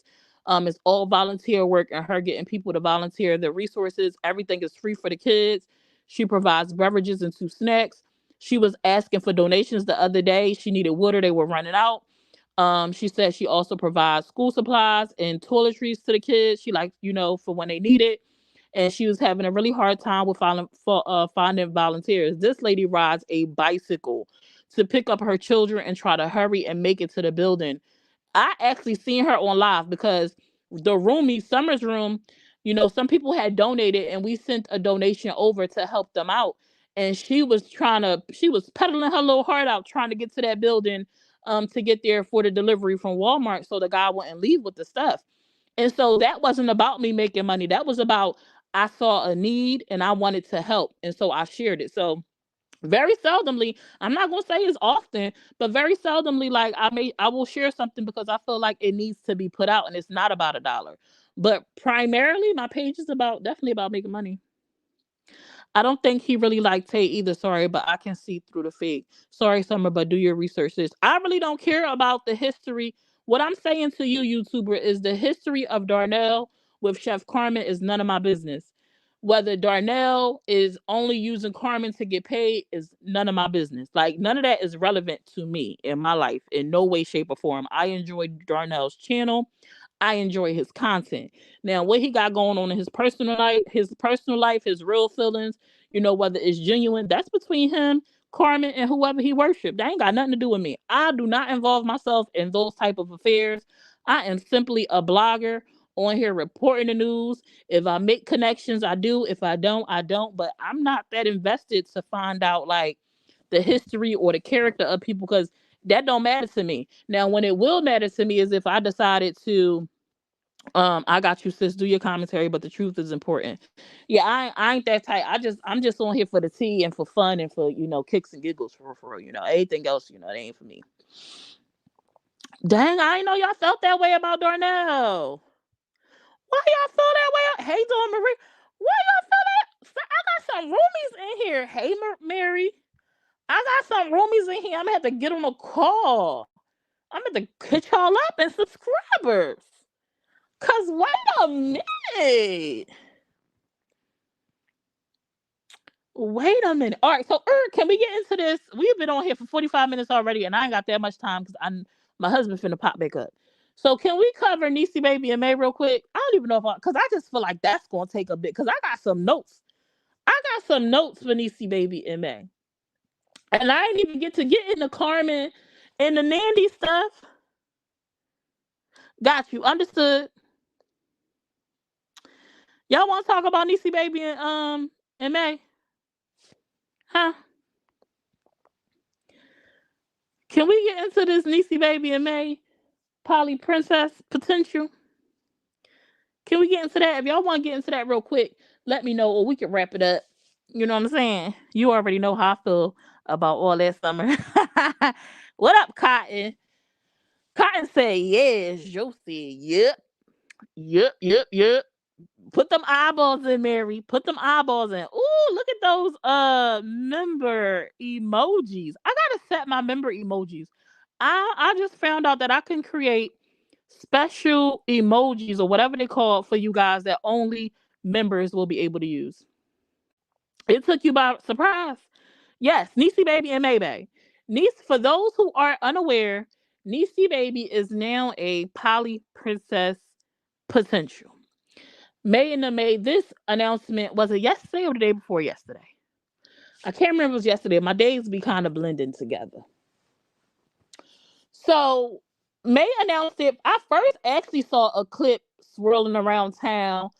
It's all volunteer work and her getting people to volunteer the resources. Everything is free for the kids. She provides beverages and 2 snacks. She was asking for donations the other day. She needed water. They were running out. She said she also provides school supplies and toiletries to the kids. She like, for when they need it. And she was having a really hard time with finding volunteers. This lady rides a bicycle to pick up her children and try to hurry and make it to the building. I actually seen her on live because the roomie Summer's room, some people had donated and we sent a donation over to help them out. And she was pedaling her little heart out trying to get to that building to get there for the delivery from Walmart so the guy wouldn't leave with the stuff. And so that wasn't about me making money. That was about I saw a need and I wanted to help. And so I shared it. So very seldomly, I'm not gonna say it's often, but very seldomly, like I will share something because I feel like it needs to be put out and it's not about a dollar. But primarily my page is about definitely about making money. I don't think he really liked Tay either, sorry, but I can see through the fake. Sorry, Summer, but do your research. Sis. I really don't care about the history. What I'm saying to you, YouTuber, is the history of Darnell with Chef Carmen is none of my business. Whether Darnell is only using Carmen to get paid is none of my business. Like, none of that is relevant to me in my life in no way, shape, or form. I enjoy Darnell's channel. I enjoy his content. Now, what he got going on in his personal life, his real feelings, whether it's genuine, that's between him, Carmen, and whoever he worshiped. That ain't got nothing to do with me. I do not involve myself in those type of affairs. I am simply a blogger on here reporting the news. If I make connections, I do. If I don't, I don't. But I'm not that invested to find out like the history or the character of people because that don't matter to me. Now, when it will matter to me is if I decided to I got you, sis. Do your commentary, but the truth is important. Yeah, I ain't that tight. I'm just on here for the tea and for fun and for kicks and giggles for anything else. It ain't for me. Dang, I ain't know y'all felt that way about Darnell. Why y'all feel that way? Hey, Dawn Marie, why y'all feel that? I got some roomies in here. Hey, Mary, I got some roomies in here. I'm gonna have to get on a call. I'm gonna have to catch y'all up and subscribers. Cause wait a minute. Wait a minute. All right, so can we get into this? We've been on here for 45 minutes already, and I ain't got that much time because I'm my husband finna pop back up. So can we cover Niecy Baby and May real quick? I don't even know if because I just feel like that's gonna take a bit because I got some notes. I got some notes for Niecy Baby and May. And I didn't even get into Carmen and the Nandy stuff. Got you. Understood. Y'all want to talk about Niecy Baby and May? Huh? Can we get into this Niecy Baby and May Polly Princess potential? Can we get into that? If y'all want to get into that real quick, let me know or we can wrap it up. You know what I'm saying? You already know how I feel about all that summer. What up, Cotton? Cotton said yes. Joe said yep. Yep, yep, yep. Put them eyeballs in, Mary. Put them eyeballs in. Ooh, look at those member emojis. I gotta set my member emojis. I just found out that I can create special emojis or whatever they call it for you guys that only members will be able to use. It took you by surprise. Yes, Niecy Baby and Maybay. Niece, for those who are unaware, Niecy Baby is now a poly princess potential. May and made this announcement, was it yesterday or the day before yesterday? I can't remember if it was yesterday. My days be kind of blending together. So May announced it. I first actually saw a clip swirling around town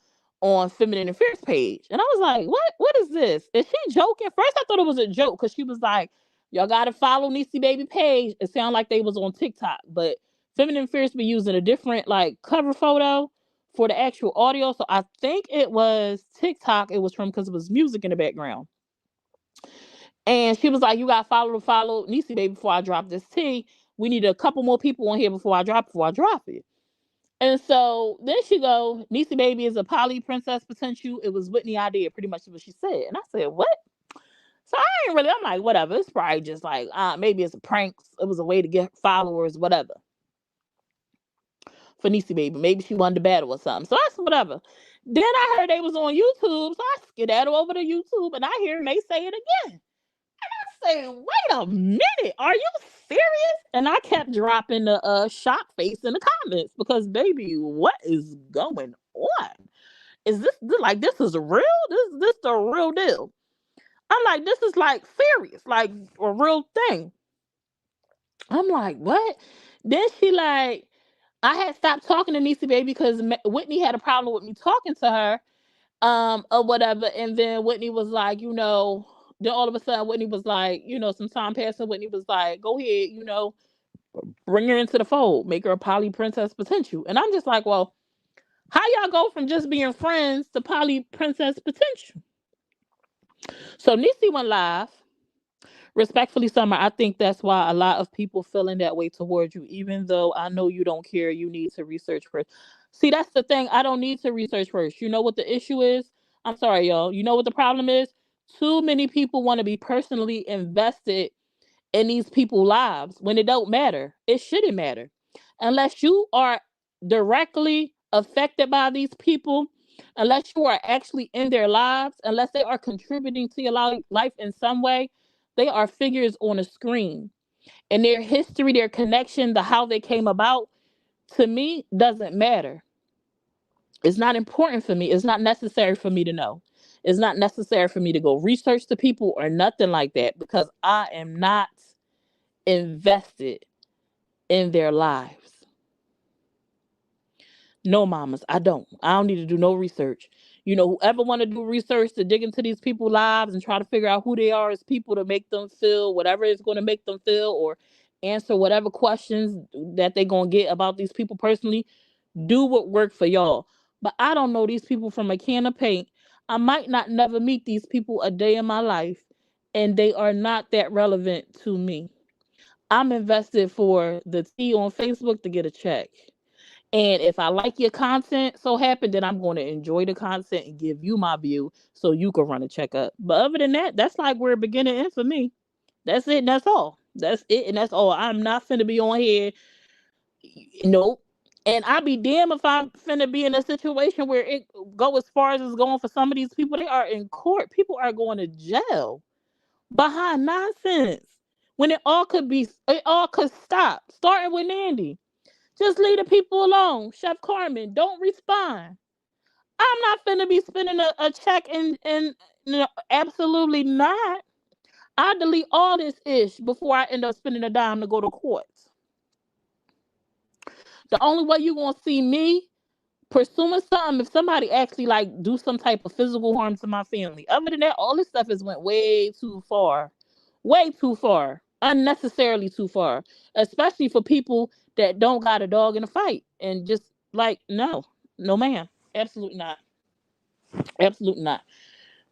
on Feminine and Fierce page. And I was like, what is this? Is she joking? First I thought it was a joke because she was like, y'all gotta follow Niecy Baby page. It sounded like they was on TikTok, but Feminine and Fierce be using a different like cover photo for the actual audio. So I think it was TikTok it was from because it was music in the background. And she was like, you got follow Niecy Baby before I drop this tea. We need a couple more people on here before I drop it. And so then she go, Niecy Baby is a poly princess potential. It was Whitney idea, pretty much what she said. And I said, what? So I ain't really, I'm like, whatever. It's probably just like, maybe it's a prank. It was a way to get followers, whatever. For Niecy Baby. Maybe she wanted to battle or something. So that's whatever. Then I heard they was on YouTube. So I skedaddle over to YouTube and I hear May say it again. Say, wait a minute, are you serious? And I kept dropping the shock face in the comments because, baby, what is going on? Is this like this is real? This the real deal? I'm like, this is like serious, like a real thing. I'm like, what? Then she like, I had stopped talking to Niecy Baby because Whitney had a problem with me talking to her, or whatever. And then Whitney was like, then all of a sudden Whitney was like, some time passed and Whitney was like, go ahead, bring her into the fold, make her a poly princess potential. And I'm just like, well, how y'all go from just being friends to poly princess potential? So Niecy went live. Respectfully, Summer, I think that's why a lot of people feeling that way towards you, even though I know you don't care, you need to research first. See, that's the thing. I don't need to research first. You know what the issue is? I'm sorry, y'all. You know what the problem is? Too many people want to be personally invested in these people's lives when it don't matter. It shouldn't matter. Unless you are directly affected by these people, unless you are actually in their lives, unless they are contributing to your life in some way, they are figures on a screen. And their history, their connection, the how they came about, to me, doesn't matter. It's not important for me. It's not necessary for me to know. It's not necessary for me to go research the people or nothing like that because I am not invested in their lives. No, mamas, I don't. I don't need to do no research. Whoever want to do research to dig into these people's lives and try to figure out who they are as people to make them feel whatever is going to make them feel or answer whatever questions that they're going to get about these people personally, do what work for y'all. But I don't know these people from a can of paint. I might not never meet these people a day in my life, and they are not that relevant to me. I'm invested for the tea on Facebook to get a check. And if I like your content so happen, then I'm going to enjoy the content and give you my view so you can run a checkup. But other than that, that's like where beginning end for me. That's it and that's all. That's it and that's all. I'm not finna be on here. Nope. And I'd be damned if I'm finna be in a situation where it go as far as it's going for some of these people. They are in court. People are going to jail behind nonsense. When it all could stop. Starting with Nandy. Just leave the people alone. Chef Carmen, don't respond. I'm not finna be spending a check and absolutely not. I delete all this ish before I end up spending a dime to go to court. The only way you gonna see me pursuing something if somebody actually like do some type of physical harm to my family. Other than that, all this stuff has went way too far, unnecessarily too far, especially for people that don't got a dog in a fight and just like no, ma'am, absolutely not, absolutely not.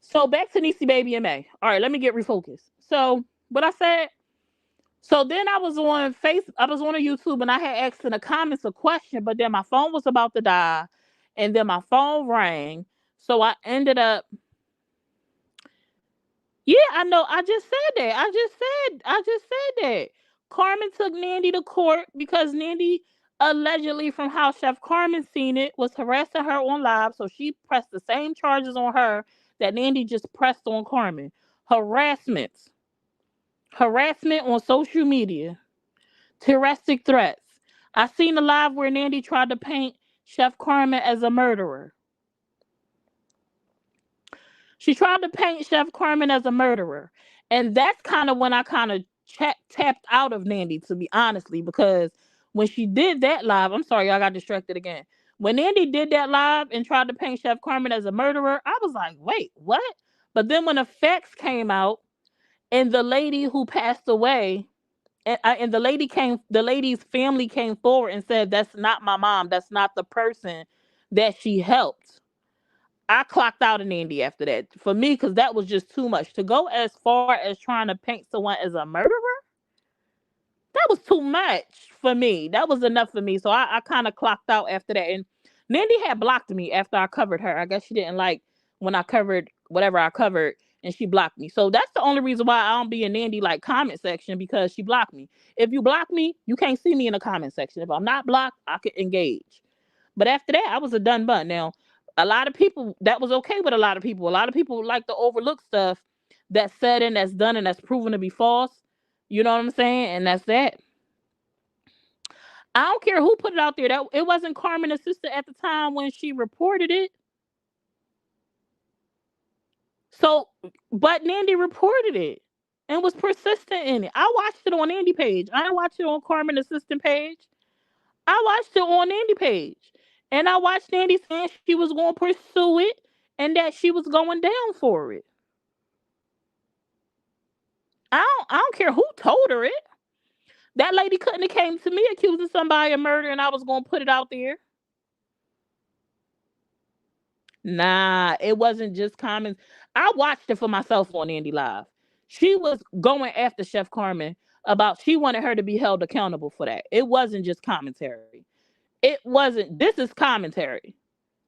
So back to Niecy Baby and May. All right, let me get refocused. So what I said. So then I was on a YouTube and I had asked in the comments a question, but then my phone was about to die and then my phone rang. So I ended up, Yeah, I know. I just said that. I just said that. Carmen took Nandy to court because Nandy allegedly, from how Chef Carmen seen it, was harassing her on live. So she pressed the same charges on her that Nandy just pressed on Carmen. Harassment. Harassment on social media. Terroristic threats. I seen a live where Nandy tried to paint Chef Carmen as a murderer. She tried to paint Chef Carmen as a murderer. And that's kind of when I kind of tapped out of Nandy, to be honestly, because when she did that live, I'm sorry, I got distracted again. When Nandy did that live and tried to paint Chef Carmen as a murderer, I was like, wait, what? But then when the facts came out and the lady who passed away, and the lady's family came forward and said, that's not my mom. That's not the person that she helped. I clocked out in Indy after that. For me, because that was just too much. To go as far as trying to paint someone as a murderer, that was too much for me. That was enough for me. So I kind of clocked out after that. And Nandy had blocked me after I covered her. I guess she didn't like when I covered whatever I covered, and she blocked me. So that's the only reason why I don't be in Nandy like comment section, because she blocked me. If you block me, you can't see me in the comment section. If I'm not blocked, I could engage. But after that, I was a done bun. Now, a lot of people, that was okay with a lot of people. A lot of people like to overlook stuff that's said and that's done and that's proven to be false. You know what I'm saying? And that's that. I don't care who put it out there. That it wasn't Carmen's sister at the time when she reported it. So, but Nandy reported it and was persistent in it. I watched it on Nandy page. I didn't watch it on Carmen's assistant page. I watched it on Nandy page. And I watched Nandy saying she was going to pursue it and that she was going down for it. I don't care who told her it. That lady couldn't have came to me accusing somebody of murder and I was going to put it out there. Nah, it wasn't just comments. I watched it for myself on Andy Live. She was going after Chef Carmen about she wanted her to be held accountable for that. It wasn't just commentary. It wasn't. This is commentary.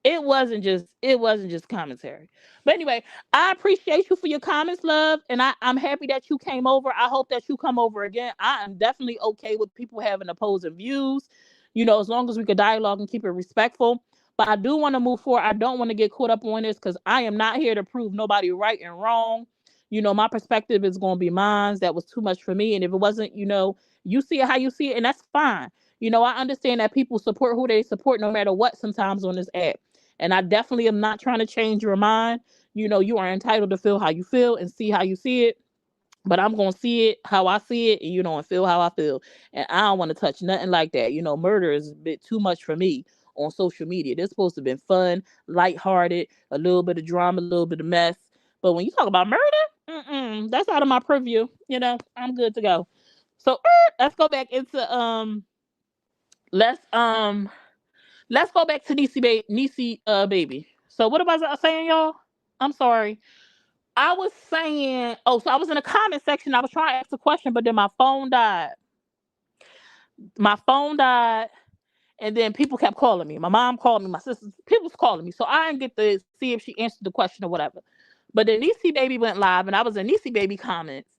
It wasn't just commentary. But anyway, I appreciate you for your comments, love, and I'm happy that you came over. I hope that you come over again. I am definitely okay with people having opposing views, as long as we could dialogue and keep it respectful. But I do want to move forward. I don't want to get caught up on this because I am not here to prove nobody right and wrong. My perspective is going to be mine. That was too much for me. And if it wasn't, you see it how you see it, and that's fine. I understand that people support who they support no matter what sometimes on this app. And I definitely am not trying to change your mind. You are entitled to feel how you feel and see how you see it. But I'm going to see it how I see it, and feel how I feel. And I don't want to touch nothing like that. Murder is a bit too much for me on social media. This supposed to have been fun, lighthearted, a little bit of drama, a little bit of mess. But when you talk about murder, that's out of my purview. I'm good to go. So let's go back into let's um let's go back to Niecy baby. So what was I saying, y'all? I'm sorry. I was saying, so I was in the comment section. I was trying to ask a question, but then my phone died. My phone died, and then people kept calling me. My mom called me, my sisters, people was calling me. So I didn't get to see if she answered the question or whatever. But then Niecy baby went live, and I was in Niecy baby comments,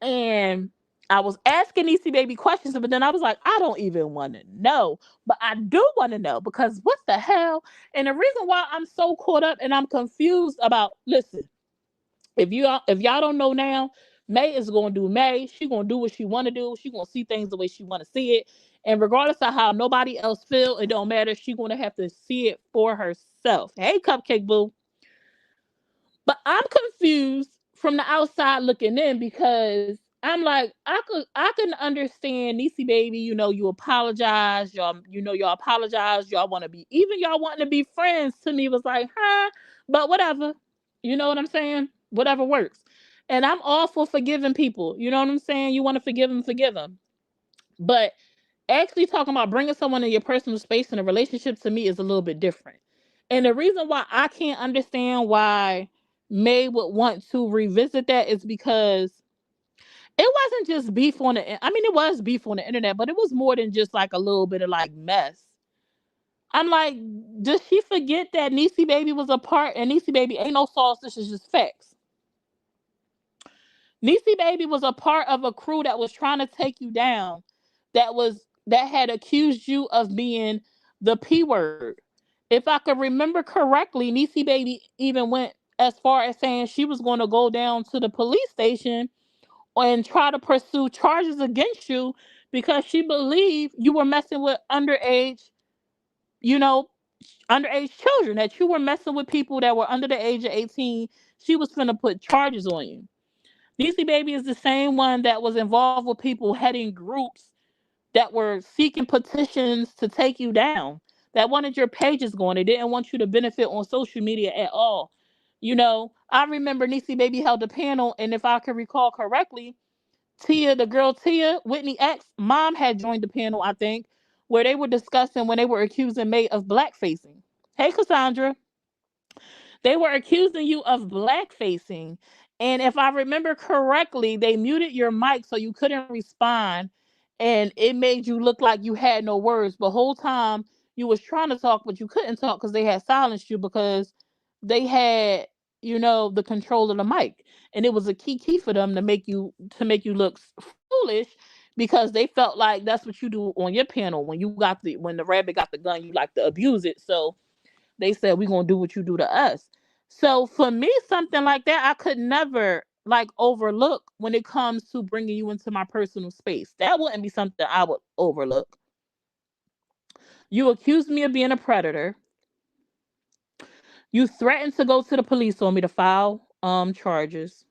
and I was asking Niecy baby questions, but then I was like, I don't even want to know. But I do want to know because what the hell? And the reason why I'm so caught up and I'm confused about, listen, if y'all don't know now, May is gonna do May. She gonna do what she wanna do. She gonna see things the way she wanna see it. And regardless of how nobody else feel, it don't matter. She gonna have to see it for herself. Hey, Cupcake Boo. But I'm confused from the outside looking in because I'm like, I can understand Niecy baby, you apologize, y'all apologize, y'all want to be, even y'all wanting to be friends to me was like, huh, but whatever. You know what I'm saying? Whatever works. And I'm all for forgiving people. You know what I'm saying? You want to forgive them. But actually talking about bringing someone in your personal space in a relationship to me is a little bit different. And the reason why I can't understand why May would want to revisit that is because it wasn't just beef on the. I mean, it was beef on the internet, but it was more than just like a little bit of like mess. I'm like, does she forget that Niecy baby was a part? And Niecy baby ain't no sauce. This is just facts. Niecy Baby was a part of a crew that was trying to take you down, that had accused you of being the P word. If I could remember correctly, Niecy Baby even went as far as saying she was going to go down to the police station and try to pursue charges against you because she believed you were messing with underage, you know, underage children, that you were messing with people that were under the age of 18. She was finna put charges on you. Niecy Baby is the same one that was involved with people heading groups that were seeking petitions to take you down, that wanted your pages going. They didn't want you to benefit on social media at all. I remember Niecy Baby held a panel, and if I can recall correctly, Tia, the girl Tia, Whitney X, mom had joined the panel, I think, where they were discussing when they were accusing May of blackfacing. Hey, Cassandra. They were accusing you of blackfacing. And if I remember correctly, they muted your mic so you couldn't respond. And it made you look like you had no words. But whole time you was trying to talk, but you couldn't talk because they had silenced you because they had, the control of the mic. And it was a key for them to make you look foolish because they felt like that's what you do on your panel when the rabbit got the gun, you like to abuse it. So they said we're gonna do what you do to us. So for me, something like that, I could never like overlook when it comes to bringing you into my personal space. That wouldn't be something I would overlook. You accused me of being a predator. You threatened to go to the police on me to file charges.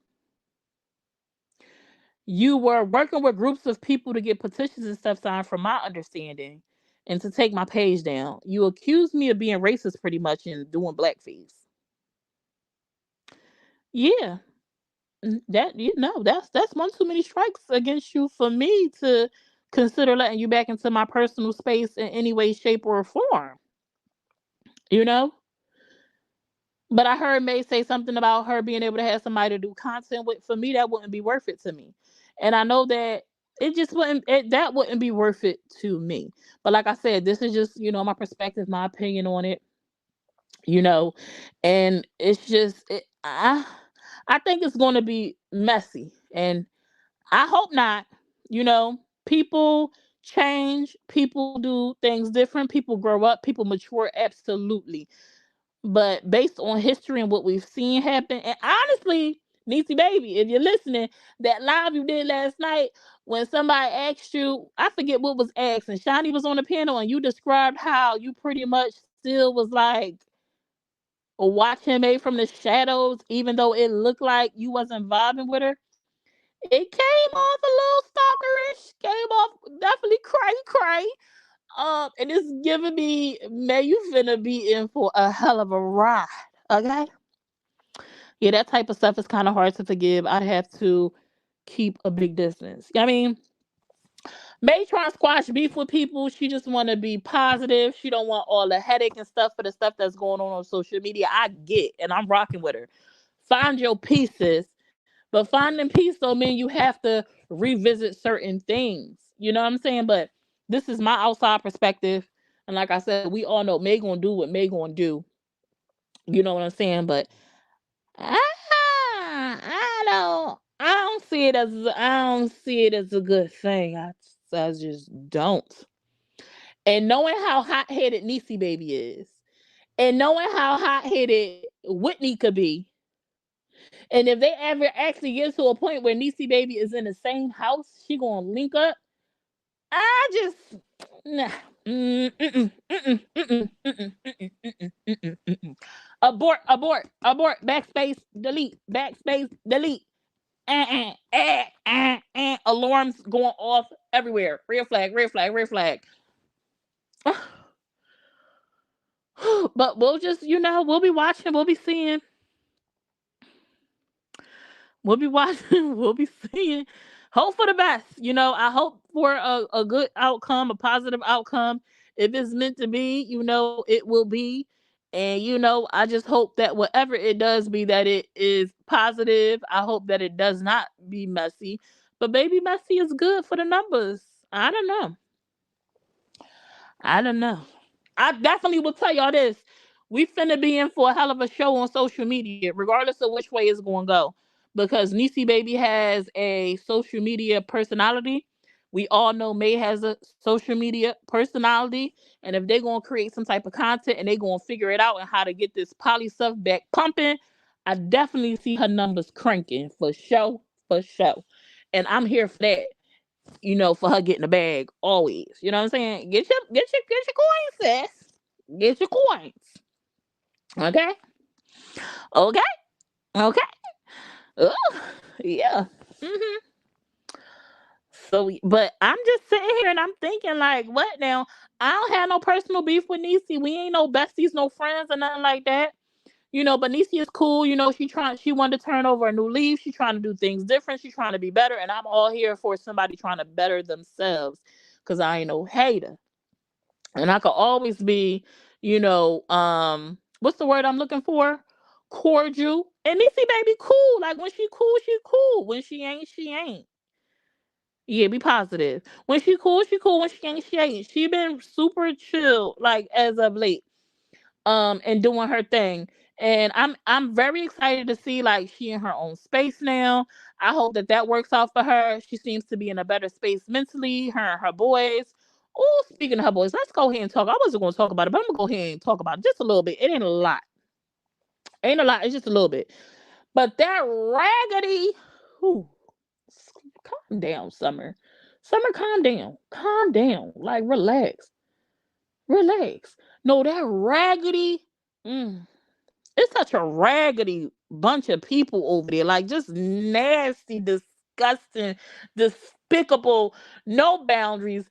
You were working with groups of people to get petitions and stuff signed, from my understanding, and to take my page down. You accused me of being racist pretty much and doing blackface. Yeah, that's one too many strikes against you for me to consider letting you back into my personal space in any way, shape, or form. You know. But I heard May say something about her being able to have somebody to do content with. For me, that wouldn't be worth it to me, and I know that it just wouldn't. That wouldn't be worth it to me. But like I said, this is just my perspective, my opinion on it. You know, and it's just I think it's going to be messy, and I hope not. People change, people do things different, people grow up, people mature, absolutely. But based on history and what we've seen happen, and honestly, Niecy Baby, if you're listening, that live you did last night when somebody asked you, I forget what was asked, and Shani was on the panel, and you described how you pretty much still was like watching May from the shadows, even though it looked like you wasn't vibing with her. It came off a little stalkerish. Came off definitely cray cray. And it's giving me, man, you finna be in for a hell of a ride. Okay. Yeah, that type of stuff is kind of hard to forgive. I'd have to keep a big distance. I mean, May try to squash beef with people. She just want to be positive. She don't want all the headache and stuff for the stuff that's going on social media. I get, and I'm rocking with her. Find your pieces. But finding peace don't mean you have to revisit certain things. You know what I'm saying? But this is my outside perspective. And like I said, we all know May gonna do what May gonna do. You know what I'm saying? But I don't see it as a good thing. I just don't. And knowing how hot headed Niecy Baby is, and knowing how hot headed Whitney could be, and if they ever actually get to a point where Niecy Baby is in the same house, she gonna link up. I just nah. Abort, abort, abort. Backspace, delete. Backspace, delete. Alarms going off everywhere. Red flag, red flag, red flag. But we'll be watching. We'll be seeing. We'll be watching. We'll be seeing. Hope for the best. I hope for a good outcome, a positive outcome. If it's meant to be, it will be. And I just hope that whatever it does be, that it is positive. I hope that it does not be messy. But baby, messy is good for the numbers. I don't know. I don't know. I definitely will tell y'all this. We finna be in for a hell of a show on social media, regardless of which way it's gonna go. because Niecy Baby has a social media personality. We all know May has a social media personality. And if they're gonna create some type of content and they're gonna figure it out and how to get this poly stuff back pumping, I definitely see her numbers cranking for sure, for sure. And I'm here for that, for her getting a bag always. You know what I'm saying? Get your coins, sis. Get your coins. Okay? Okay? Okay. Ugh. Yeah. hmm but I'm just sitting here and I'm thinking, like, what now? I don't have no personal beef with Niecy. We ain't no besties, no friends, or nothing like that. But Niecy is cool. She wanted to turn over a new leaf. She's trying to do things different. She's trying to be better. And I'm all here for somebody trying to better themselves. Cause I ain't no hater. And I could always be, what's the word I'm looking for? Cordial. And Niecy baby cool. Like when she cool, she cool. When she ain't, she ain't. Yeah, be positive. When she cool, she cool. When she ain't, she ain't. She been super chill, like as of late, and doing her thing. And I'm very excited to see like she in her own space now. I hope that works out for her. She seems to be in a better space mentally. Her and her boys. Oh, speaking of her boys, let's go ahead and talk. I wasn't going to talk about it, but I'm gonna go ahead and talk about it just a little bit. It ain't a lot. Ain't a lot. It's just a little bit. But that raggedy. Whew, calm down, Summer. Summer, calm down. Calm down. Like, relax. Relax. No, that raggedy. Mm, it's such a raggedy bunch of people over there. Like, just nasty, disgusting, despicable, no boundaries.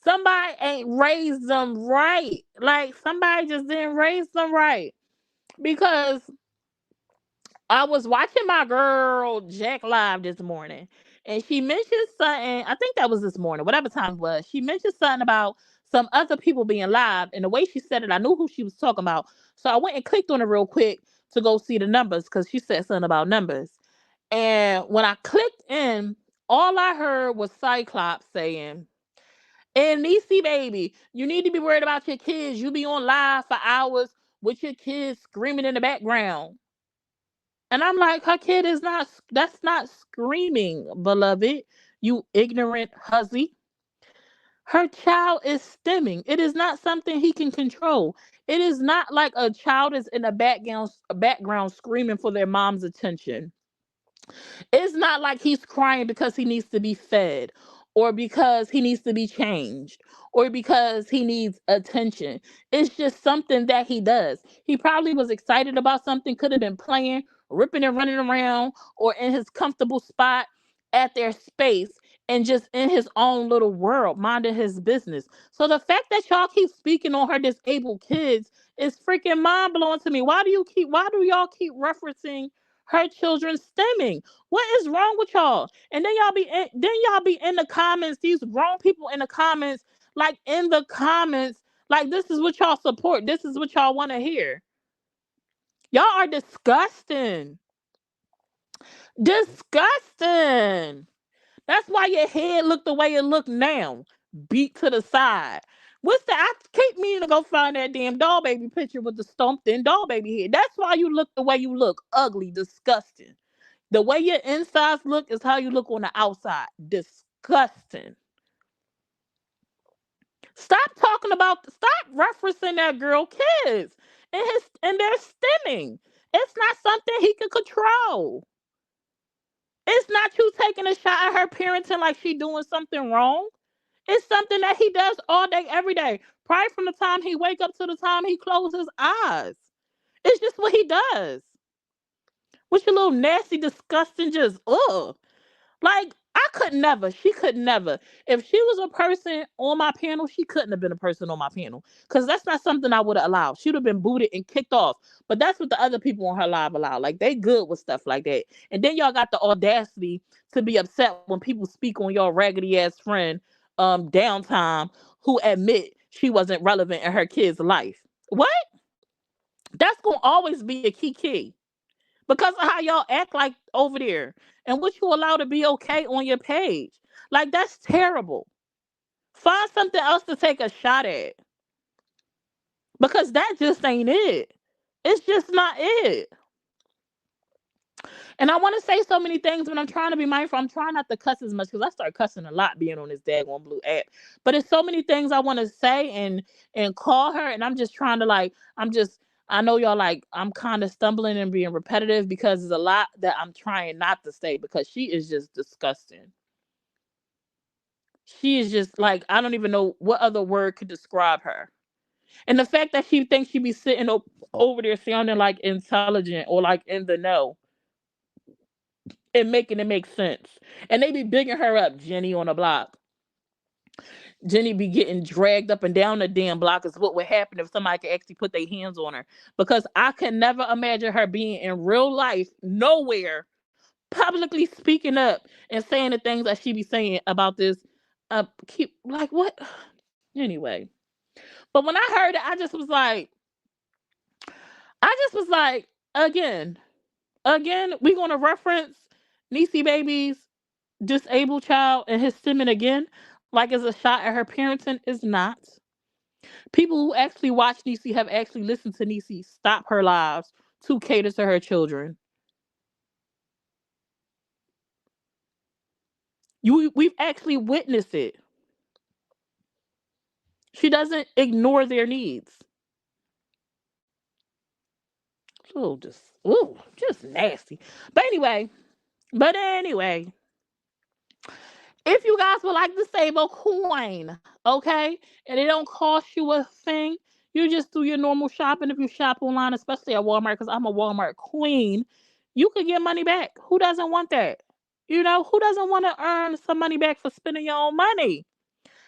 Somebody ain't raised them right. Like, somebody just didn't raise them right. Because I was watching my girl Jack live this morning, and she mentioned something. I think that was this morning, whatever time it was. She mentioned something about some other people being live, and the way she said it, I knew who she was talking about. So I went and clicked on it real quick to go see the numbers because she said something about numbers. And when I clicked in, all I heard was Cyclops saying, "And Niecy baby, you need to be worried about your kids. You be on live for hours with your kids screaming in the background." And I'm like, her kid is not, that's not screaming, beloved, you ignorant hussy. Her child is stimming. It is not something he can control. It is not like a child is in a background screaming for their mom's attention. It's not like he's crying because he needs to be fed or because he needs to be changed or because he needs attention. It's just something that he does. He probably was excited about something, could have been playing, ripping and running around, or in his comfortable spot at their space and just in his own little world, minding his business. So the fact that y'all keep speaking on her disabled kids is freaking mind blowing to me. Why do y'all keep referencing her children stemming? What is wrong with y'all? And then y'all be in the comments, these grown people in the comments, like in the comments, like this is what y'all support. This is what y'all want to hear. Y'all are disgusting. Disgusting. That's why your head look the way it look now. Beat to the side. What's that? I keep meaning to go find that damn doll baby picture with the stumped in doll baby head. That's why you look the way you look. Ugly, disgusting. The way your insides look is how you look on the outside. Disgusting. Stop referencing that girl kids and their stimming. It's not something he can control. It's not you taking a shot at her parenting like she doing something wrong. It's something that he does all day, every day. Probably from the time he wake up to the time he closes his eyes. It's just what he does. With your little nasty, disgusting, just ugh. Like, I could never, she could never. If she was a person on my panel, she couldn't have been a person on my panel. Because that's not something I would have allowed. She would have been booted and kicked off. But that's what the other people on her live allow. Like, they good with stuff like that. And then y'all got the audacity to be upset when people speak on y'all raggedy ass friend, downtime, who admit she wasn't relevant in her kid's life. What? That's gonna always be a key because of how y'all act like over there and what you allow to be okay on your page. Like, that's terrible. Find something else to take a shot at because that just ain't it. It's just not it. And I want to say so many things, but I'm trying to be mindful. I'm trying not to cuss as much because I start cussing a lot being on this daggone blue app. But it's so many things I want to say and call her, and I'm just trying to like. I know y'all like I'm kind of stumbling and being repetitive because there's a lot that I'm trying not to say because she is just disgusting. She is just like I don't even know what other word could describe her. And the fact that she thinks she be sitting over there sounding like intelligent or like in the know and making it make sense. And they be bigging her up, Jenny on the block. Jenny be getting dragged up and down the damn block is what would happen if somebody could actually put their hands on her. Because I can never imagine her being in real life, nowhere, publicly speaking up and saying the things that she be saying about this. Keep like what? Anyway. But when I heard it, I just was like, again, we gonna reference Niecy Baby's disabled child and his semen again, like it's a shot at her parenting is not. People who actually watch Niecy have actually listened to Niecy stop her lives to cater to her children. We've actually witnessed it. She doesn't ignore their needs. Oh, just nasty. But anyway, but anyway, if you guys would like to save a coin, okay, and it don't cost you a thing, you just do your normal shopping. If you shop online, especially at Walmart, because I'm a Walmart queen, you could get money back. Who doesn't want that? Who doesn't want to earn some money back for spending your own money?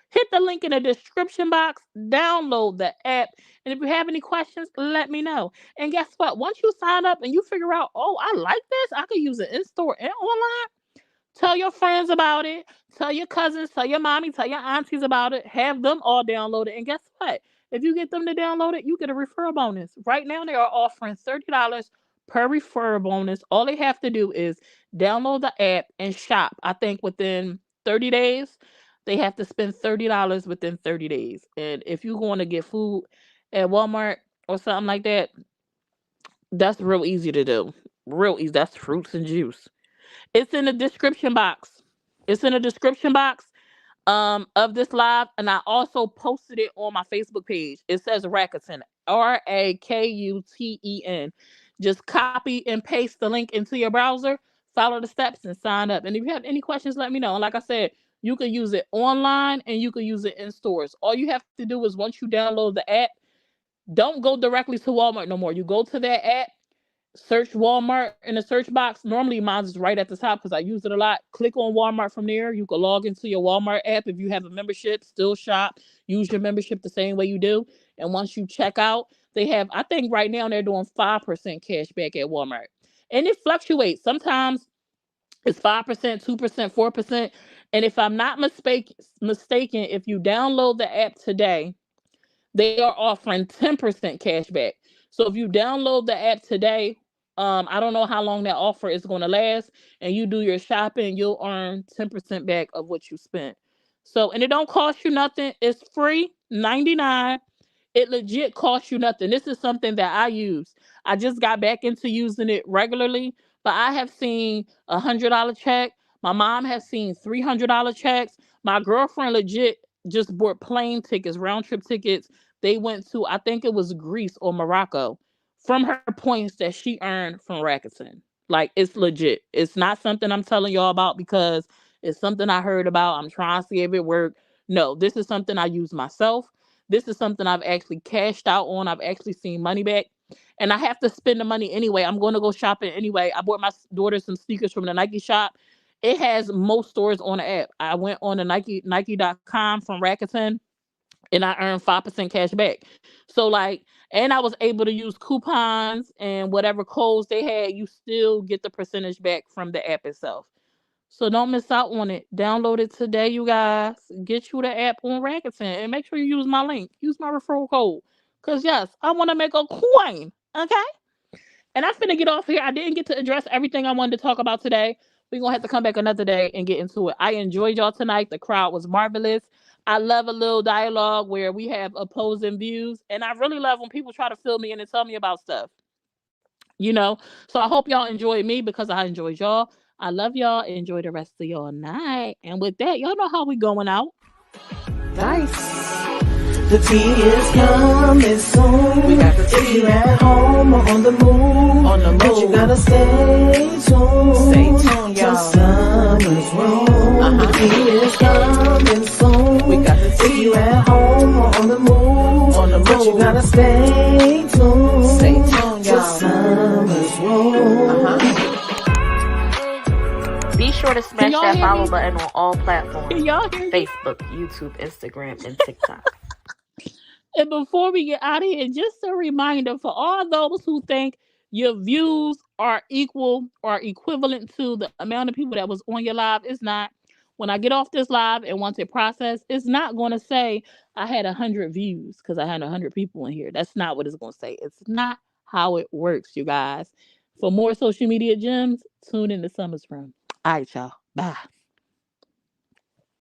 Hit the link in the description box, download the app, and if you have any questions, let me know. And guess what? Once you sign up and you figure out, oh, I like this, I could use it in store and online. Tell your friends about it. Tell your cousins, tell your mommy, tell your aunties about it. Have them all download it. And guess what? If you get them to download it, you get a referral bonus. Right now, they are offering $30 per referral bonus. All they have to do is download the app and shop. I think within 30 days, they have to spend $30 within 30 days. And if you're going to get food at Walmart or something like that, that's real easy to do. Real easy. That's fruits and juice. It's in the description box. It's in the description box of this live, and I also posted it on my Facebook page. It says Rakuten, Rakuten. Just copy and paste the link into your browser, follow the steps, and sign up. And if you have any questions, let me know. And like I said, you can use it online and you can use it in stores. All you have to do is once you download the app, don't go directly to Walmart no more. You go to that app, search Walmart in the search box. Normally mine's is right at the top because I use it a lot. Click on Walmart from there. You can log into your Walmart app if you have a membership, still shop, use your membership the same way you do. And once you check out, they have, I think right now they're doing 5% cash back at Walmart. And it fluctuates. Sometimes it's 5%, 2%, 4%. And if I'm not mistaken, if you download the app today, they are offering 10% cash back. So if you download the app today, I don't know how long that offer is going to last, and you do your shopping, you'll earn 10% back of what you spent. So, and it don't cost you nothing. It's free, 99. It legit costs you nothing. This is something that I use. I just got back into using it regularly, but I have seen $100 check. My mom has seen $300 checks. My girlfriend legit just bought plane tickets, round trip tickets. They went to, I think it was Greece or Morocco from her points that she earned from Rakuten. Like, it's legit. It's not something I'm telling y'all about because it's something I heard about. I'm trying to see if it worked. No, this is something I use myself. This is something I've actually cashed out on. I've actually seen money back. And I have to spend the money anyway. I'm going to go shopping anyway. I bought my daughter some sneakers from the Nike shop. It has most stores on the app. I went on the Nike.com from Rakuten and I earned 5% cash back. So like, and I was able to use coupons and whatever codes they had, you still get the percentage back from the app itself. So don't miss out on it. Download it today, you guys. Get you the app on Rakuten and make sure you use my link. Use my referral code. Cause yes, I want to make a coin. Okay? And I'm finna get off here. I didn't get to address everything I wanted to talk about today. We're gonna have to come back another day and get into it. I enjoyed y'all tonight. The crowd was marvelous. I love a little dialogue where we have opposing views. And I really love when people try to fill me in and tell me about stuff. you know. So I hope y'all enjoyed me because I enjoyed y'all. I love y'all. Enjoy the rest of your night. And with that, y'all know how we going out. Dice. The tea is coming soon. We got the tea. If you at home or on the move, but you gotta stay tuned. Stay tuned, y'all. Summer's room. The tea is coming soon. We got the tea. If you at home or on the move, but you gotta stay tuned. Stay tuned, y'all. Summer's room. Be sure to Can smash y'all that hear follow me? button on all platforms: Can y'all hear me? Facebook, YouTube, Instagram, and TikTok. And before we get out of here, just a reminder for all those who think your views are equal or equivalent to the amount of people that was on your live, it's not. When I get off this live and once it process, it's not going to say I had 100 views because I had 100 people in here. That's not what it's going to say. It's not how it works, you guys. For more social media gems, tune in to Summer's Room. All right, y'all. Bye.